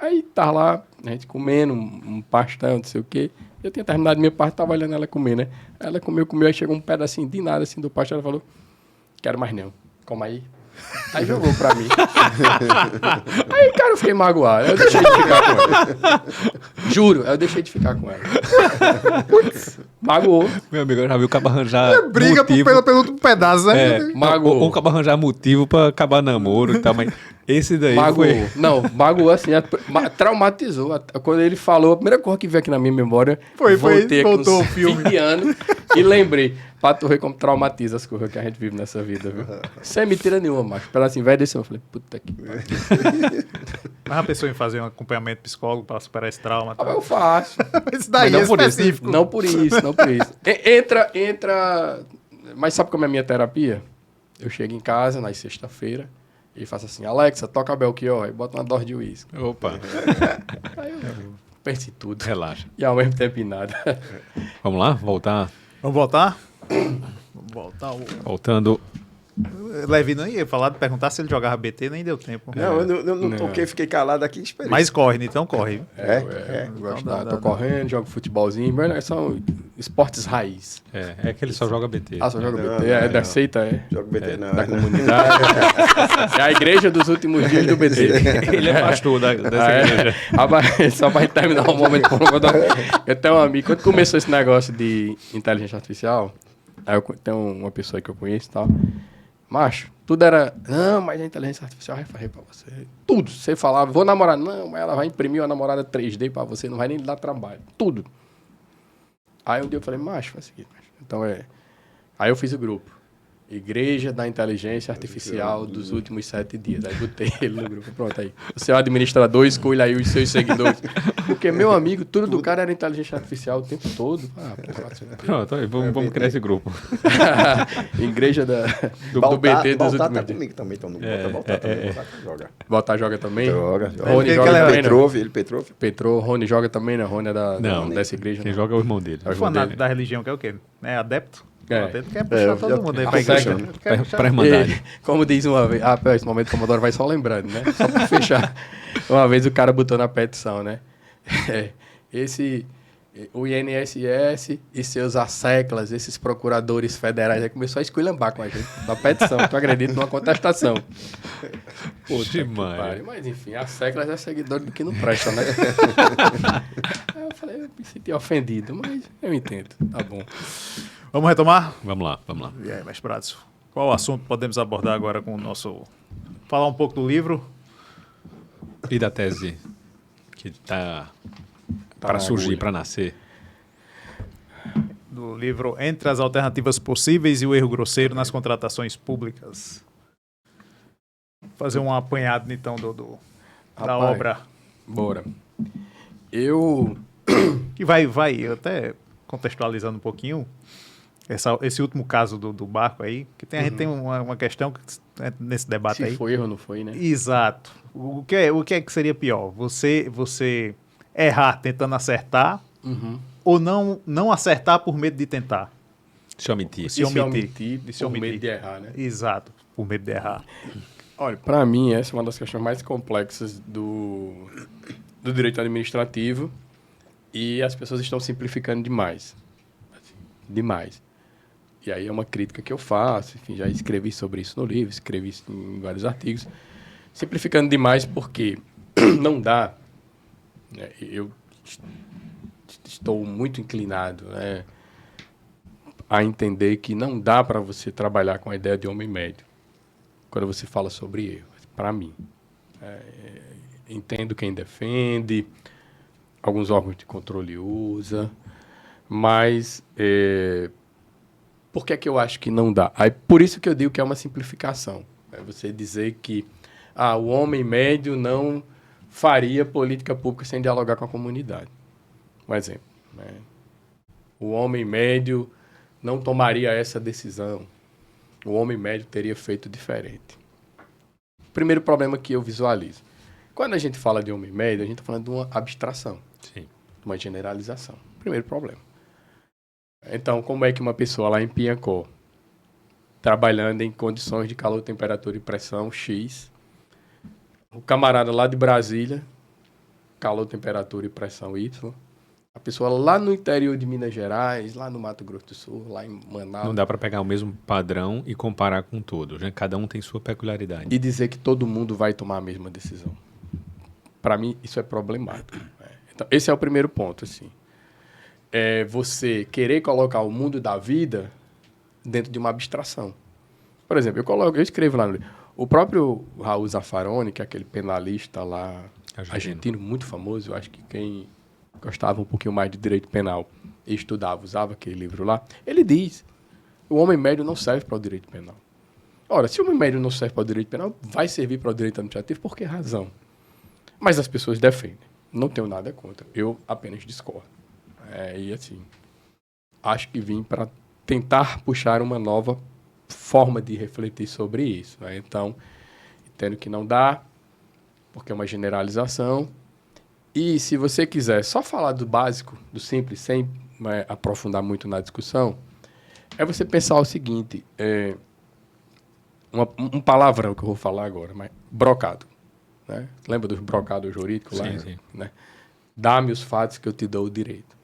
Aí tá lá, a gente comendo um pastel, não sei o quê. Eu tinha terminado minha parte, tava olhando ela comer, né? Ela comeu, aí chegou um pedacinho de nada, assim, do pastel, ela falou, quero mais não, coma aí. Aí jogou pra mim. Aí, cara, eu fiquei magoado. Eu deixei de ficar com ela. Juro, eu deixei de ficar com ela. Putz, magoou. Meu amigo, eu já vi o cabo arranjar Briga motivo. pelo outro pedaço, né? Magoou. Ou o cabo arranjar motivo pra acabar namoro e tal, mas esse daí magoou. foi... Não, magoou assim, traumatizou. Quando ele falou, a primeira coisa que veio aqui na minha memória, voltou o filme. 20 anos e lembrei. Pra tu ver como traumatiza as coisas que a gente vive nessa vida, viu? Sem mentira nenhuma, macho. Pela assim, velho desse, eu falei, puta que pariu. Mas a pessoa em fazer um acompanhamento psicólogo pra superar esse trauma. Eu faço. Isso daí é específico. Não por isso. Entra... Mas sabe como é a minha terapia? Eu chego em casa, na sexta-feira, e faço assim, Alexa, toca Belchior, e bota uma dose de uísque. Opa. Aí eu penso em tudo. Relaxa. E ao mesmo tempo em nada. Vamos lá? Voltar? Vamos voltar? Vamos voltar. Voltando. Levi não ia falar de perguntar se ele jogava BT, nem deu tempo. Não, eu não toquei, fiquei calado aqui e esperei. Mas corre, então corre. Gosto tô correndo, jogo futebolzinho, mas são esportes raiz. É que ele só joga BT. Só joga BT, é da seita, Jogo BT não. da comunidade. É a igreja dos últimos dias do BT. Ele é pastor dessa igreja. Só para terminar um momento. Eu tenho um amigo, quando começou esse negócio de inteligência artificial, aí eu tenho uma pessoa que eu conheço e tal, macho, tudo era, não, mas a inteligência artificial vai fazer pra você. Tudo. Você falava, vou namorar. Não, mas ela vai imprimir uma namorada 3D pra você, não vai nem lhe dar trabalho. Tudo. Aí um dia eu falei, macho, faz o seguinte, macho. Então Aí eu fiz o grupo. Igreja da Inteligência Artificial dos últimos 7 dias. Aí botei ele no grupo. Pronto, aí. O seu administrador escolha aí os seus seguidores. Porque, meu amigo, tudo do cara era inteligência artificial o tempo todo. Pronto, aí, vamos criar esse grupo. Igreja do BT dos últimos tá dias. comigo também, então não bota, Baltar também. Joga. Baltar joga também? Joga. Rony joga também, Petrov, Petrov. Rony joga também, né? Rony é dessa igreja. Quem joga é o irmão dele. O fanático da religião que é o quê? É adepto? Ele quer puxar eu todo já- mundo aí já pra igreja. puxando. Pra Irmandade. Como diz uma vez... esse momento o Comodoro vai só lembrando, né? Só pra fechar. Uma vez o cara botou na petição, né? O INSS e seus asseclas, esses procuradores federais, aí começou a esculhambar com a gente. Na petição, tu acredita? Numa contestação. Puta que pariu. Mas enfim, a seclas é seguidor do que não presta, né? Aí eu falei, eu me senti ofendido, mas eu entendo. Tá bom. Vamos retomar? Vamos lá. E aí, mais pratos. Qual assunto podemos abordar agora com o nosso... Falar um pouco do livro. E da tese que tá para surgir, para nascer. Do livro Entre as Alternativas Possíveis e o Erro Grosseiro nas Contratações Públicas. Fazer um apanhado, então, da Rapaz, obra. Bora. Que vai até contextualizando um pouquinho, esse último caso do barco aí, que a gente tem uma questão nesse debate Se aí. foi ou não foi, né? Exato. O que é que seria pior? Você errar tentando acertar ou não acertar por medo de tentar? Se omitir. Se omitir. Por medo de errar, né? Exato, por medo de errar. Olha, para mim, essa é uma das questões mais complexas do direito administrativo e as pessoas estão simplificando demais. Assim, demais. E aí é uma crítica que eu faço, enfim, já escrevi sobre isso no livro, escrevi isso em vários artigos. Simplificando demais porque não dá, né, eu estou muito inclinado, né, a entender que não dá para você trabalhar com a ideia de homem médio quando você fala sobre erro, para mim. Entendo quem defende, alguns órgãos de controle usa, mas por que é que eu acho que não dá? Aí, por isso que eu digo que é uma simplificação. É você dizer que o homem médio não faria política pública sem dialogar com a comunidade. Um exemplo. Né? O homem médio não tomaria essa decisão. O homem médio teria feito diferente. Primeiro problema que eu visualizo. Quando a gente fala de homem médio, a gente está falando de uma abstração. Sim. De uma generalização. Primeiro problema. Então, como é que uma pessoa lá em Piancó, trabalhando em condições de calor, temperatura e pressão X, o camarada lá de Brasília, calor, temperatura e pressão Y, a pessoa lá no interior de Minas Gerais, lá no Mato Grosso do Sul, lá em Manaus... Não dá para pegar o mesmo padrão e comparar com todos, né? Cada um tem sua peculiaridade. E dizer que todo mundo vai tomar a mesma decisão. Para mim, isso é problemático. Então, esse é o primeiro ponto, assim. É você querer colocar o mundo da vida dentro de uma abstração. Por exemplo, eu escrevo lá no livro. O próprio Raul Zaffaroni, que é aquele penalista lá, argentino muito famoso, eu acho que quem gostava um pouquinho mais de direito penal e estudava, usava aquele livro lá, ele diz, o homem médio não serve para o direito penal. Ora, se o homem médio não serve para o direito penal, vai servir para o direito administrativo, por que razão? Mas as pessoas defendem. Não tenho nada contra. Eu apenas discordo. E assim, acho que vim para tentar puxar uma nova forma de refletir sobre isso. Né? Então, entendo que não dá, porque é uma generalização. E se você quiser só falar do básico, do simples, sem aprofundar muito na discussão, é você pensar o seguinte, um palavrão que eu vou falar agora, mas brocado. Né? Lembra dos brocados jurídicos lá? Sim. Né? Dá-me os fatos que eu te dou o direito.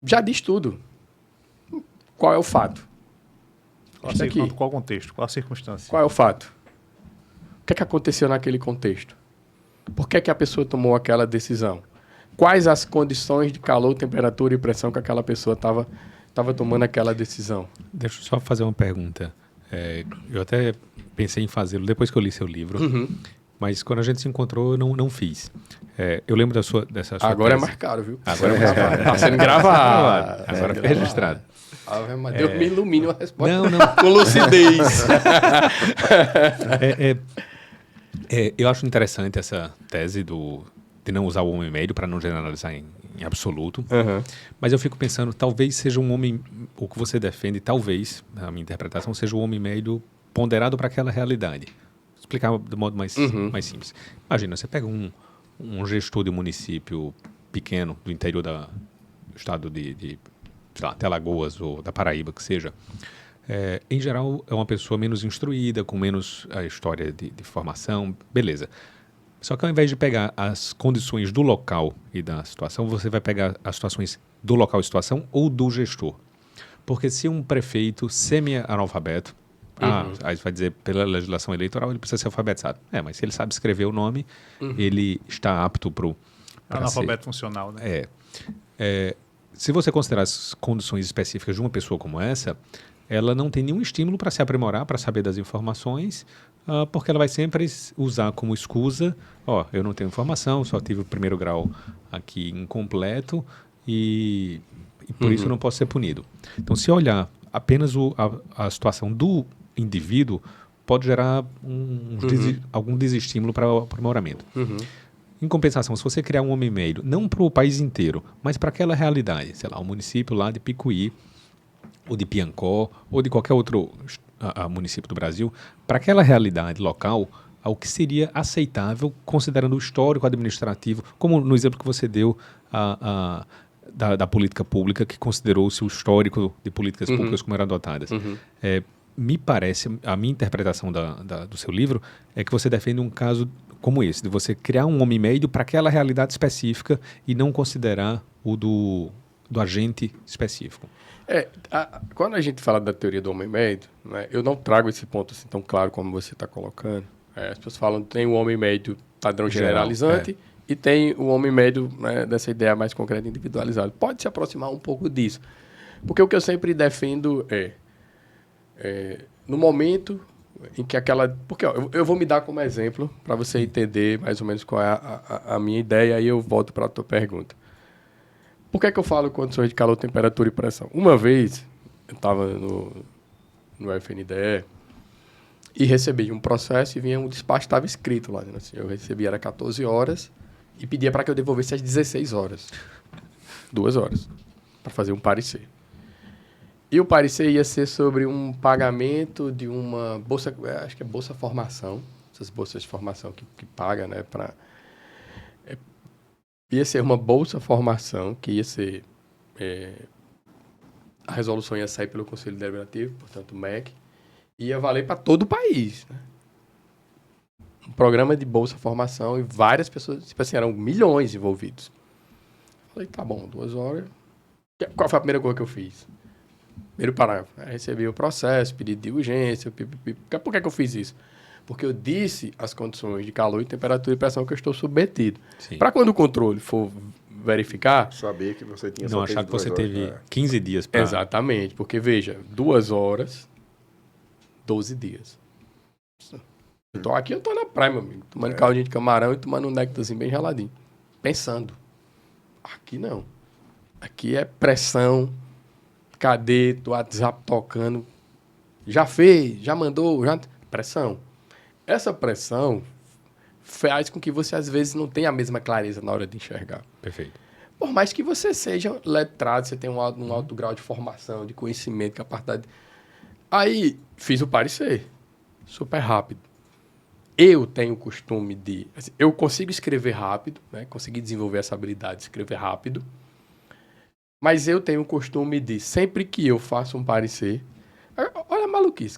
Já diz tudo. Qual é o fato? Qual contexto? Qual a circunstância? Qual é o fato? O que é que aconteceu naquele contexto? Por que é que a pessoa tomou aquela decisão? Quais as condições de calor, temperatura e pressão que aquela pessoa estava tomando aquela decisão? Deixa eu só fazer uma pergunta. Eu até pensei em fazê-lo depois que eu li seu livro, mas quando a gente se encontrou, eu não fiz. Eu lembro dessa sua Agora tese. é mais caro, viu? Agora é mais caro. Está sendo gravado. Agora fica registrado. Deus me ilumine uma resposta Não. com lucidez. Eu acho interessante essa tese de não usar o homem médio para não generalizar em absoluto. Mas eu fico pensando, talvez seja um homem, o que você defende, talvez, na minha interpretação, seja um homem médio ponderado para aquela realidade. Vou explicar do modo mais simples. Imagina, você pega um gestor de um município pequeno do interior do estado de sei lá, até Alagoas ou da Paraíba, que seja. Em geral, é uma pessoa menos instruída, com menos história de formação, beleza. Só que ao invés de pegar as condições do local e da situação, você vai pegar as situações do local e situação ou do gestor. Porque se um prefeito semi-analfabeto, aí você vai dizer, pela legislação eleitoral, ele precisa ser alfabetizado. Mas se ele sabe escrever o nome, ele está apto para analfabeto funcional, né? Se você considerar as condições específicas de uma pessoa como essa, ela não tem nenhum estímulo para se aprimorar, para saber das informações, porque ela vai sempre usar como escusa, eu não tenho informação, só tive o primeiro grau aqui incompleto e por isso eu não posso ser punido. Então, se olhar apenas a situação do indivíduo, pode gerar algum desestímulo para o aprimoramento. Em compensação, se você criar um homem médio, não para o país inteiro, mas para aquela realidade, sei lá, um município lá de Picuí, ou de Piancó, ou de qualquer outro município do Brasil, para aquela realidade local, ao que seria aceitável, considerando o histórico administrativo, como no exemplo que você deu da política pública, que considerou-se o histórico de políticas públicas como eram adotadas. Me parece, a minha interpretação do seu livro, é que você defende um caso como esse, de você criar um homem médio para aquela realidade específica e não considerar o do do agente específico. Quando a gente fala da teoria do homem médio, né, eu não trago esse ponto assim tão claro como você está colocando. As pessoas falam que tem o homem médio padrão generalizante e tem o homem médio, né, dessa ideia mais concreta e individualizada. Pode se aproximar um pouco disso. Porque o que eu sempre defendo no momento em que aquela... Porque eu vou me dar como exemplo para você entender mais ou menos qual é a minha ideia, aí eu volto para a tua pergunta. Por que é que eu falo condições de calor, temperatura e pressão? Uma vez, eu estava no FNDE e recebi um processo e vinha um despacho, estava escrito lá. Assim, eu recebi, era 14 horas e pedia para que eu devolvesse às 16 horas. 2 horas, para fazer um parecer. E o parecer ia ser sobre um pagamento de uma bolsa, acho que é Bolsa Formação, essas bolsas de formação que paga, né, para... Ia ser uma Bolsa Formação, que ia ser... a resolução ia sair pelo Conselho Deliberativo, portanto, o MEC, e ia valer para todo o país. Né? Um programa de Bolsa Formação e várias pessoas, tipo assim, eram milhões envolvidos. Falei, tá bom, 2 horas. Qual foi a primeira coisa que eu fiz? Primeiro parágrafo. Recebi o processo, pedido de urgência, Por que eu fiz isso? Porque eu disse as condições de calor, temperatura e pressão que eu estou submetido. Para quando o controle for verificar... Saber que você tinha... Não achar que você teve 15 dias para... Exatamente. Porque, veja, 2 horas, 12 dias. Então, aqui eu estou na praia, meu amigo. Tomando caldinho de camarão e tomando um néctarzinho bem geladinho. Pensando. Aqui não. Aqui é pressão, cadê, do WhatsApp tocando. Já fez, já mandou, já... Pressão. Essa pressão faz com que você, às vezes, não tenha a mesma clareza na hora de enxergar. Perfeito. Por mais que você seja letrado, você tenha um alto grau de formação, de conhecimento, capacidade. Aí, fiz o parecer. Super rápido. Eu tenho o costume de... Assim, eu consigo escrever rápido, né? Consegui desenvolver essa habilidade de escrever rápido. Mas eu tenho o costume de, sempre que eu faço um parecer... Olha a maluquice.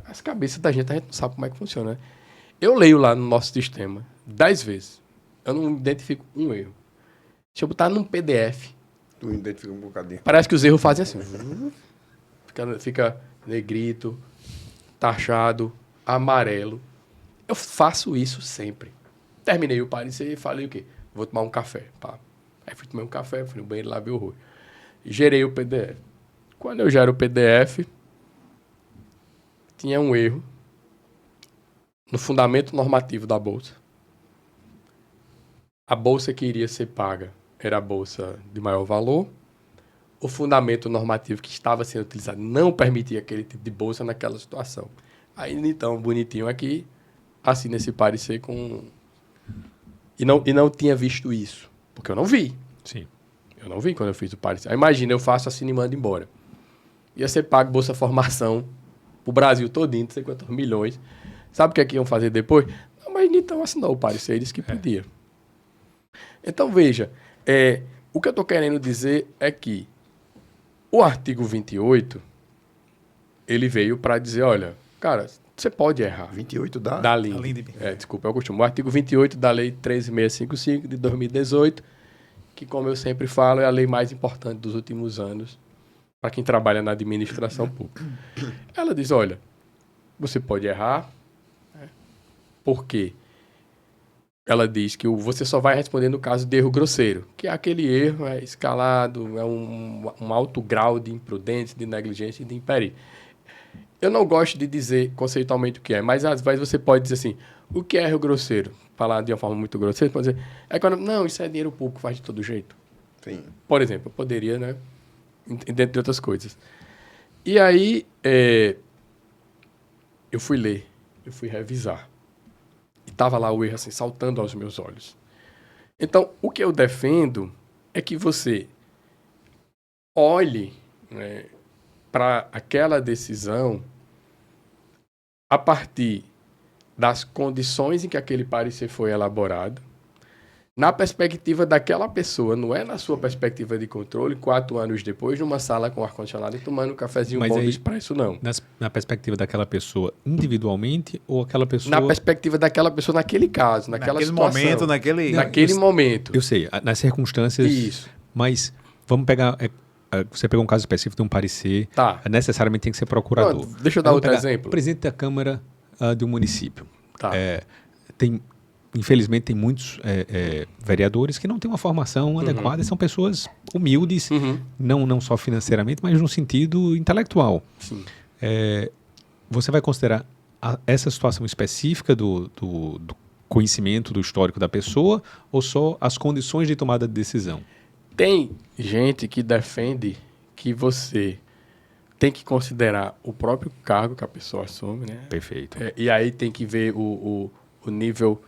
As cabeças da gente, a gente não sabe como é que funciona, né? Eu leio lá no nosso sistema 10 vezes. Eu não identifico um erro. Se eu botar num PDF... Tu identifica um bocadinho. Parece que os erros fazem assim. Fica negrito, taxado, amarelo. Eu faço isso sempre. Terminei o parecer e falei o quê? Vou tomar um café. Pá. Aí fui tomar um café, fui no banheiro, lavei o rosto. Gerei o PDF. Quando eu gero o PDF, tinha um erro no fundamento normativo da bolsa. A bolsa que iria ser paga era a bolsa de maior valor. O fundamento normativo que estava sendo utilizado não permitia aquele tipo de bolsa naquela situação. Aí, então, bonitinho aqui, assina esse parecer com... E não tinha visto isso, porque eu não vi. Sim. Eu não vi quando eu fiz o parecer. Aí, imagina, eu faço assim e mando embora. Ia ser pago Bolsa Formação o Brasil todinho, não sei quantos milhões. Sabe o que é que iam fazer depois? Não, mas então assinou o parecer, disse que podia. Então, veja, o que eu estou querendo dizer é que o artigo 28, ele veio para dizer, olha, cara, você pode errar. 28 da LINDB. Desculpa, é o costume. O artigo 28 da Lei 13.655, de 2018, que, como eu sempre falo, é a lei mais importante dos últimos anos para quem trabalha na administração pública. Ela diz, olha, você pode errar, por quê? Ela diz que você só vai responder no caso de erro grosseiro, que é aquele erro escalado, é um alto grau de imprudência, de negligência e de imperir. Eu não gosto de dizer conceitualmente o que é, mas às vezes você pode dizer assim, o que é erro grosseiro? Falar de uma forma muito grosseira, pode dizer, não, isso é dinheiro público, faz de todo jeito. Sim. Por exemplo, eu poderia, né? Dentre outras coisas. E aí, eu fui ler, eu fui revisar. E estava lá o erro assim, saltando aos meus olhos. Então, o que eu defendo é que você olhe, né, para aquela decisão a partir das condições em que aquele parecer foi elaborado, na perspectiva daquela pessoa, não é na sua perspectiva de controle, 4 anos depois, numa sala com ar-condicionado e tomando um cafezinho bom do expresso, não. Na perspectiva daquela pessoa individualmente ou aquela pessoa... Na perspectiva daquela pessoa naquele caso, naquela situação. Naquele momento, naquele momento. Eu sei, nas circunstâncias... Isso. Mas vamos pegar... você pegou um caso específico de um parecer, Tá. necessariamente tem que ser procurador. Pronto, deixa eu dar Vamos outro pegar exemplo. O presidente da Câmara de um município. Tá. Infelizmente, tem muitos vereadores que não têm uma formação adequada e são pessoas humildes, não só financeiramente, mas no sentido intelectual. Sim. Você vai considerar essa situação específica do conhecimento do histórico da pessoa ou só as condições de tomada de decisão? Tem gente que defende que você tem que considerar o próprio cargo que a pessoa assume, né? Perfeito. E aí tem que ver o nível,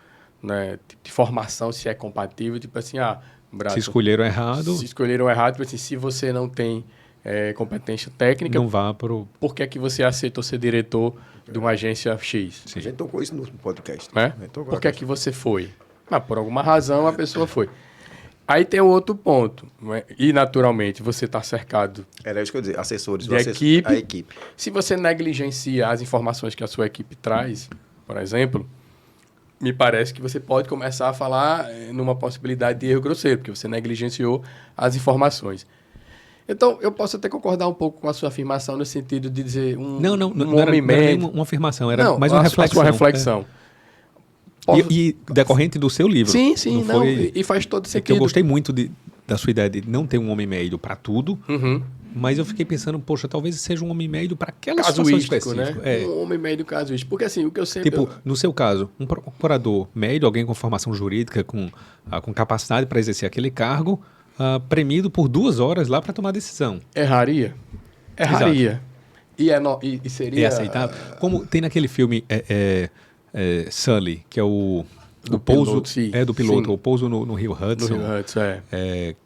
né, de formação, se é compatível. Tipo assim, Brato, Se escolheram errado, se escolheram errado, tipo assim, se você não tem competência técnica, não vá para o... por que é que você aceitou ser diretor de uma agência X? A gente tocou isso no podcast. Né? Por que é que você foi? Por alguma razão a pessoa foi. Aí tem um outro ponto, né? E naturalmente você está cercado Era isso que eu ia dizer, assessores, de equipe. a equipe. Se você negligencia as informações que a sua equipe traz, por exemplo, me parece que você pode começar a falar numa possibilidade de erro grosseiro, porque você negligenciou as informações. Então, eu posso até concordar um pouco com a sua afirmação no sentido de dizer um Não era homem médio. nem uma afirmação, era mais uma a reflexão. sua reflexão. E decorrente do seu livro. Sim, não, foi... e faz todo É que sentido. eu gostei muito da sua ideia de não ter um homem médio para tudo, mas eu fiquei pensando, poxa, talvez seja um homem médio para aquela situação Casuístico, específica. né? Um homem médio casuístico. Porque assim, o que eu sempre... Tipo, no seu caso, um procurador médio, alguém com formação jurídica, com capacidade para exercer aquele cargo, premido por 2 horas lá para tomar decisão. Erraria. E seria... É aceitável? Como tem naquele filme Sully, que é o pouso piloto, sim. do piloto, Sim. o pouso no Rio Hudson, No Rio Hudson,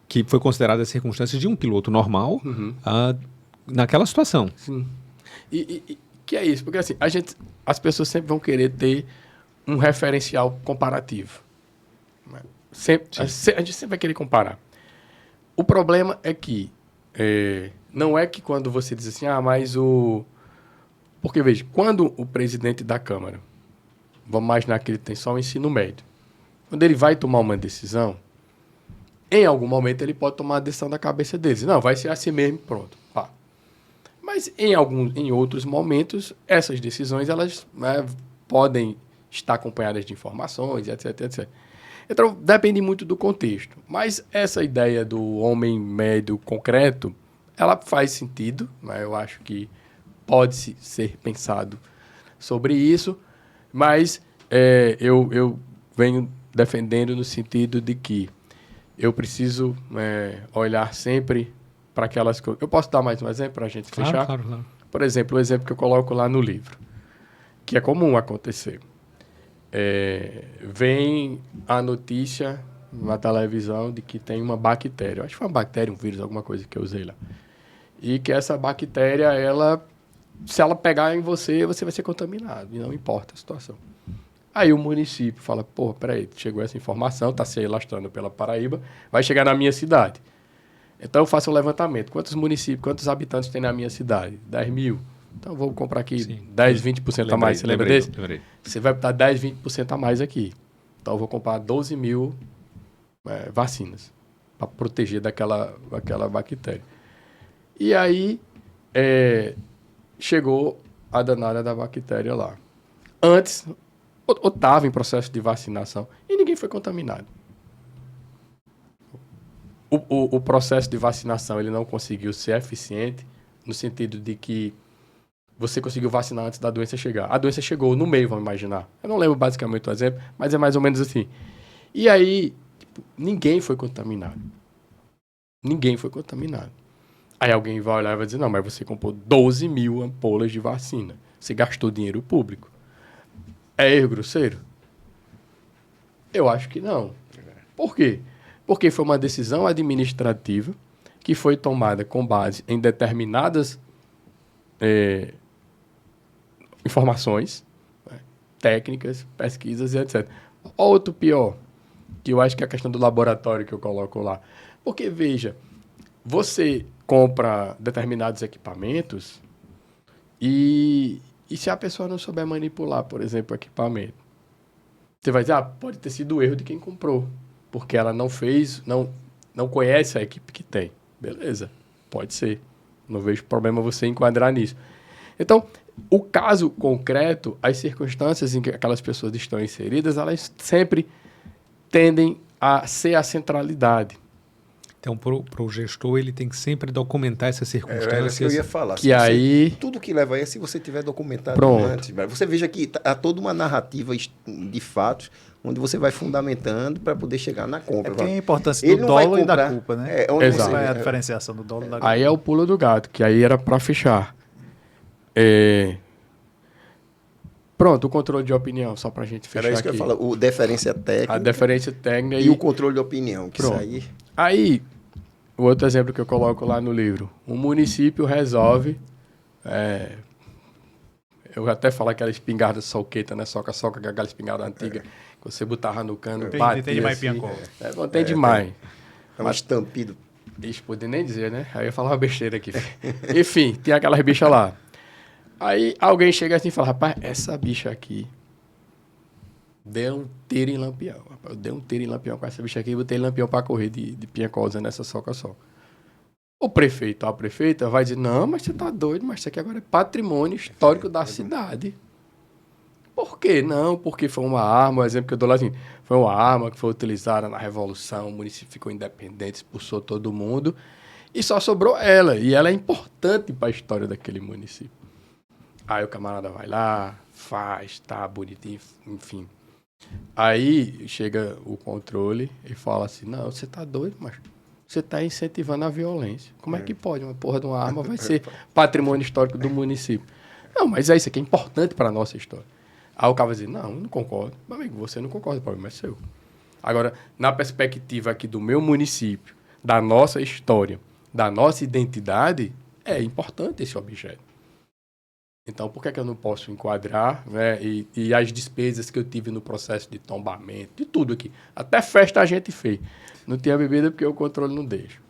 que foi considerado as circunstâncias de um piloto normal naquela situação. Sim. E que é isso? Porque assim, as pessoas sempre vão querer ter um referencial comparativo. Né? A gente sempre vai querer comparar. O problema é que não é que quando você diz assim, mas o... Porque, veja, quando o presidente da Câmara, vamos imaginar que ele tem só o ensino médio, quando ele vai tomar uma decisão, em algum momento ele pode tomar a decisão da cabeça dele. Não, vai ser assim mesmo, pronto. Pá. Mas em outros momentos, essas decisões elas podem estar acompanhadas de informações, etc, etc. Então, depende muito do contexto. Mas essa ideia do homem médio concreto, ela faz sentido, né? Eu acho que pode ser pensado sobre isso, mas eu venho defendendo no sentido de que eu preciso olhar sempre para aquelas coisas. Eu posso dar mais um exemplo para a gente fechar? Claro. Por exemplo, o exemplo que eu coloco lá no livro, que é comum acontecer. Vem a notícia na televisão de que tem uma bactéria. Eu acho que foi uma bactéria, um vírus, alguma coisa que eu usei lá. E que essa bactéria, se ela pegar em você, você vai ser contaminado. E não importa a situação. Aí o município fala, peraí, chegou essa informação, está se alastrando pela Paraíba, vai chegar na minha cidade. Então eu faço um levantamento. Quantos municípios, quantos habitantes tem na minha cidade? 10 mil. Então eu vou comprar aqui 10, 20% a mais. Você lembra desse? Lembrei. Você vai dar 10, 20% a mais aqui. Então eu vou comprar 12 mil vacinas para proteger daquela bactéria. E aí chegou a danada da bactéria lá. Antes, ou estava em processo de vacinação e ninguém foi contaminado. O processo de vacinação ele não conseguiu ser eficiente no sentido de que você conseguiu vacinar antes da doença chegar. A doença chegou no meio, vamos imaginar. Eu não lembro basicamente o exemplo, mas é mais ou menos assim. E aí, ninguém foi contaminado. Ninguém foi contaminado. Aí alguém vai olhar e vai dizer, não, mas você comprou 12 mil ampolas de vacina. Você gastou dinheiro público. É erro grosseiro? Eu acho que não. Por quê? Porque foi uma decisão administrativa que foi tomada com base em determinadas informações, técnicas, pesquisas e etc. Outro pior, que eu acho que é a questão do laboratório que eu coloco lá. Porque, veja, você compra determinados equipamentos e se a pessoa não souber manipular, por exemplo, o equipamento, você vai dizer, pode ter sido o erro de quem comprou, porque ela não fez, não conhece a equipe que tem. Beleza, pode ser. Não vejo problema você enquadrar nisso. Então, o caso concreto, as circunstâncias em que aquelas pessoas estão inseridas, elas sempre tendem a ser a centralidade. Então, para o gestor, ele tem que sempre documentar essas Era isso circunstâncias. que eu ia falar. Que aí... Tudo que leva aí é se você tiver documentado Pronto. antes. Você veja que há toda uma narrativa de fatos onde você vai fundamentando para poder chegar na compra. Porque é a importância Ele do não vai dólar e da comprar. culpa, né? Onde Exato. Qual é a diferenciação do dólar e da culpa? Aí é o pulo do gato, que aí era para fechar. Pronto, o controle de opinião, só para a gente fechar Era isso que eu aqui. ia falar. O deferência técnica A deferência técnica e o controle de opinião. Que isso Pronto. aí... Aí, o outro exemplo que eu coloco lá no livro. O município resolve... eu até falo aquela espingarda solqueta, né? Soca-soca, que é aquela espingarda antiga que você botava no cano, batia Tem demais assim. Piancó. Não tem demais. É um estampido. Isso podia nem dizer, né? Aí eu ia falar uma besteira aqui. Enfim, tinha aquelas bichas lá. Aí alguém chega assim e fala, rapaz, essa bicha aqui deu um tiro em Lampião. Rapaz, eu dei um tiro em Lampião com essa bicha aqui e botei Lampião para correr de Piancó usando essa soca-soca. O prefeito, a prefeita vai dizer, não, mas você tá doido, mas isso aqui agora é patrimônio histórico da cidade. Por quê? Não, porque foi uma arma, o exemplo que eu dou lá assim, foi uma arma que foi utilizada na Revolução, o município ficou independente, expulsou todo mundo, e só sobrou ela, e ela é importante para a história daquele município. Aí o camarada vai lá, faz, tá bonitinho, enfim. Aí chega o controle e fala assim, não, você tá doido, mas você está incentivando a violência. Como é que pode? Uma porra de uma arma vai ser patrimônio histórico do município. Não, mas é isso aqui, é importante para a nossa história. Aí o cara vai dizer, não, eu não concordo. Meu amigo, você não concorda, o problema é seu. Agora, na perspectiva aqui do meu município, da nossa história, da nossa identidade, é importante esse objeto. Então, por que é que eu não posso enquadrar, né? E as despesas que eu tive no processo de tombamento, de tudo aqui. Até festa a gente fez. Não tinha bebida porque o controle não deixa.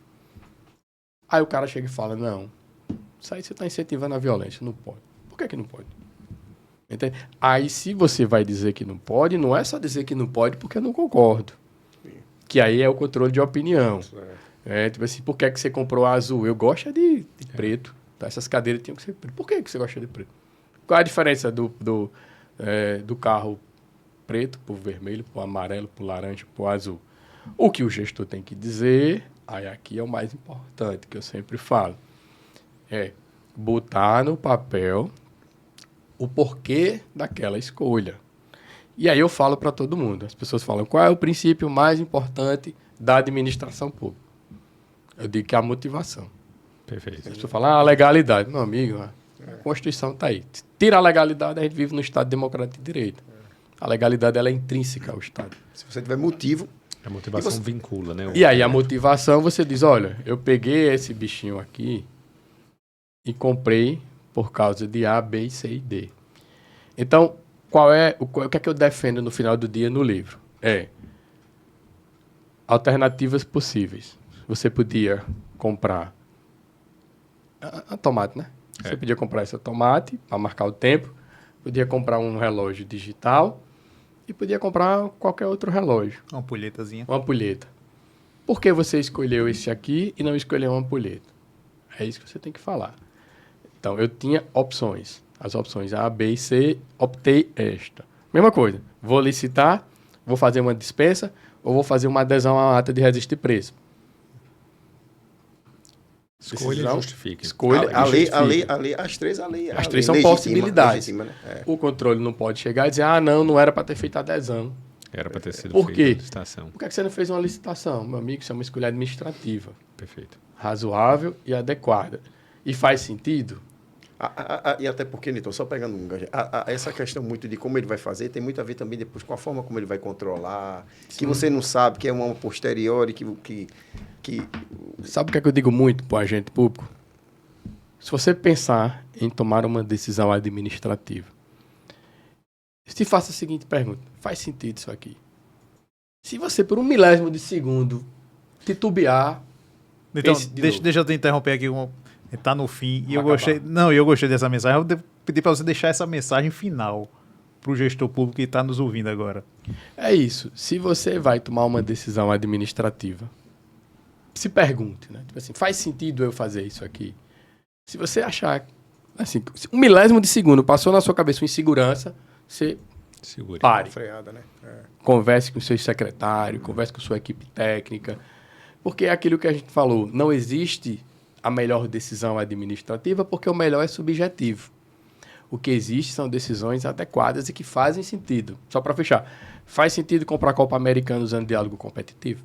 Aí o cara chega e fala, não, isso aí você está incentivando a violência, não pode. Por que não pode? Entende? Aí se você vai dizer que não pode, não é só dizer que não pode porque eu não concordo. Que aí é o controle de opinião. Tipo assim, por que você comprou azul? Eu gosto de preto. Então, essas cadeiras tinham que ser preto. Por que você gosta de preto? Qual a diferença do carro preto pro vermelho, pro amarelo, pro laranja, pro azul? O que o gestor tem que dizer, aí aqui é o mais importante, que eu sempre falo, é botar no papel o porquê daquela escolha. E aí eu falo para todo mundo. As pessoas falam, qual é o princípio mais importante da administração pública? Eu digo que é a motivação. Perfeito. As pessoas falam, a legalidade. Meu amigo, a Constituição está aí. Tira a legalidade, a gente vive no Estado democrático de direito. A legalidade ela é intrínseca ao Estado. Se você tiver motivo... A motivação vincula, né? E aí a motivação, você diz, olha, eu peguei esse bichinho aqui e comprei por causa de A, B, C e D. Então, o que é que eu defendo no final do dia no livro? Alternativas possíveis. Você podia comprar a tomate, né? Você podia comprar essa tomate para marcar o tempo, podia comprar um relógio digital e podia comprar qualquer outro relógio. Uma ampulhetazinha. Uma ampulheta. Por que você escolheu esse aqui e não escolheu uma ampulheta? É isso que você tem que falar. Então, eu tinha opções. As opções A, B e C, optei esta. Mesma coisa. Vou licitar, vou fazer uma dispensa ou vou fazer uma adesão à ata de registro de preço. Escolha e justifique. Escolha A lei, justifica. as três, a lei. As a três lei são legitima, possibilidades. legitima, né? O controle não pode chegar e dizer, não era para ter feito adesão. Era para ter sido Por feita quê? a licitação. Por que você não fez uma licitação? Meu amigo, isso é uma escolha administrativa. Perfeito. Razoável e adequada. E faz sentido? E até porque, Nilton, só pegando um gancho, essa questão muito de como ele vai fazer tem muito a ver também depois com a forma como ele vai controlar, que você não sabe, que é uma posteriori, que... Sabe o que é que eu digo muito para o agente público? Se você pensar em tomar uma decisão administrativa, se faça a seguinte pergunta, faz sentido isso aqui? Se você, por 1 milésimo de segundo, titubear... Então, pense de deixa eu te interromper aqui. Tá no fim. E eu Vai gostei. Não, eu gostei dessa mensagem. Eu vou pedir para você deixar essa mensagem final para o gestor público que está nos ouvindo agora. É isso. Se você vai tomar uma decisão administrativa, se pergunte, né? Tipo assim, faz sentido eu fazer isso aqui? Se você achar, assim, um milésimo de segundo passou na sua cabeça uma insegurança, você Segure. pare. Freada, né? Converse com o seu secretário, converse com sua equipe técnica, porque é aquilo que a gente falou, não existe a melhor decisão administrativa porque o melhor é subjetivo. O que existe são decisões adequadas e que fazem sentido. Só para fechar, faz sentido comprar a Copa Americana usando diálogo competitivo?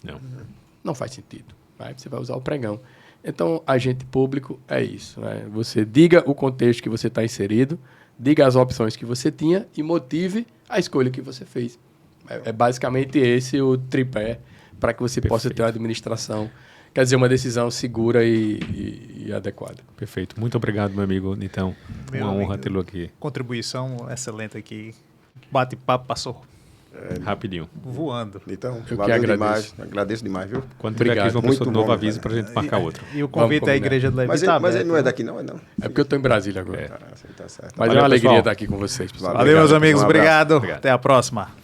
Não. Não faz sentido. Aí você vai usar o pregão. Então, agente público é isso. Né? Você diga o contexto que você está inserido, diga as opções que você tinha e motive a escolha que você fez. É basicamente esse o tripé para que você possa ter uma administração, quer dizer, uma decisão segura e adequada. Perfeito. Muito obrigado, meu amigo Nitão. Meu Uma honra amigo. tê-lo aqui. Contribuição excelente aqui. Bate-papo passou Rapidinho. voando. Então, que valeu agradeço. demais. Agradeço demais, viu? Quando tiver Obrigado. aqui uma pessoa de Muito novo, bom, avisa cara. pra gente marcar outro. E o convite da combinar. Igreja do Levi Mas, tá ele não é aberto. daqui, não? É não? É porque eu estou em Brasília agora. Tá certo. Mas Valeu, é uma alegria pessoal. estar aqui com vocês, pessoal. Valeu, meus Obrigado, amigos. um abraço. Obrigado. Obrigado. Até a próxima.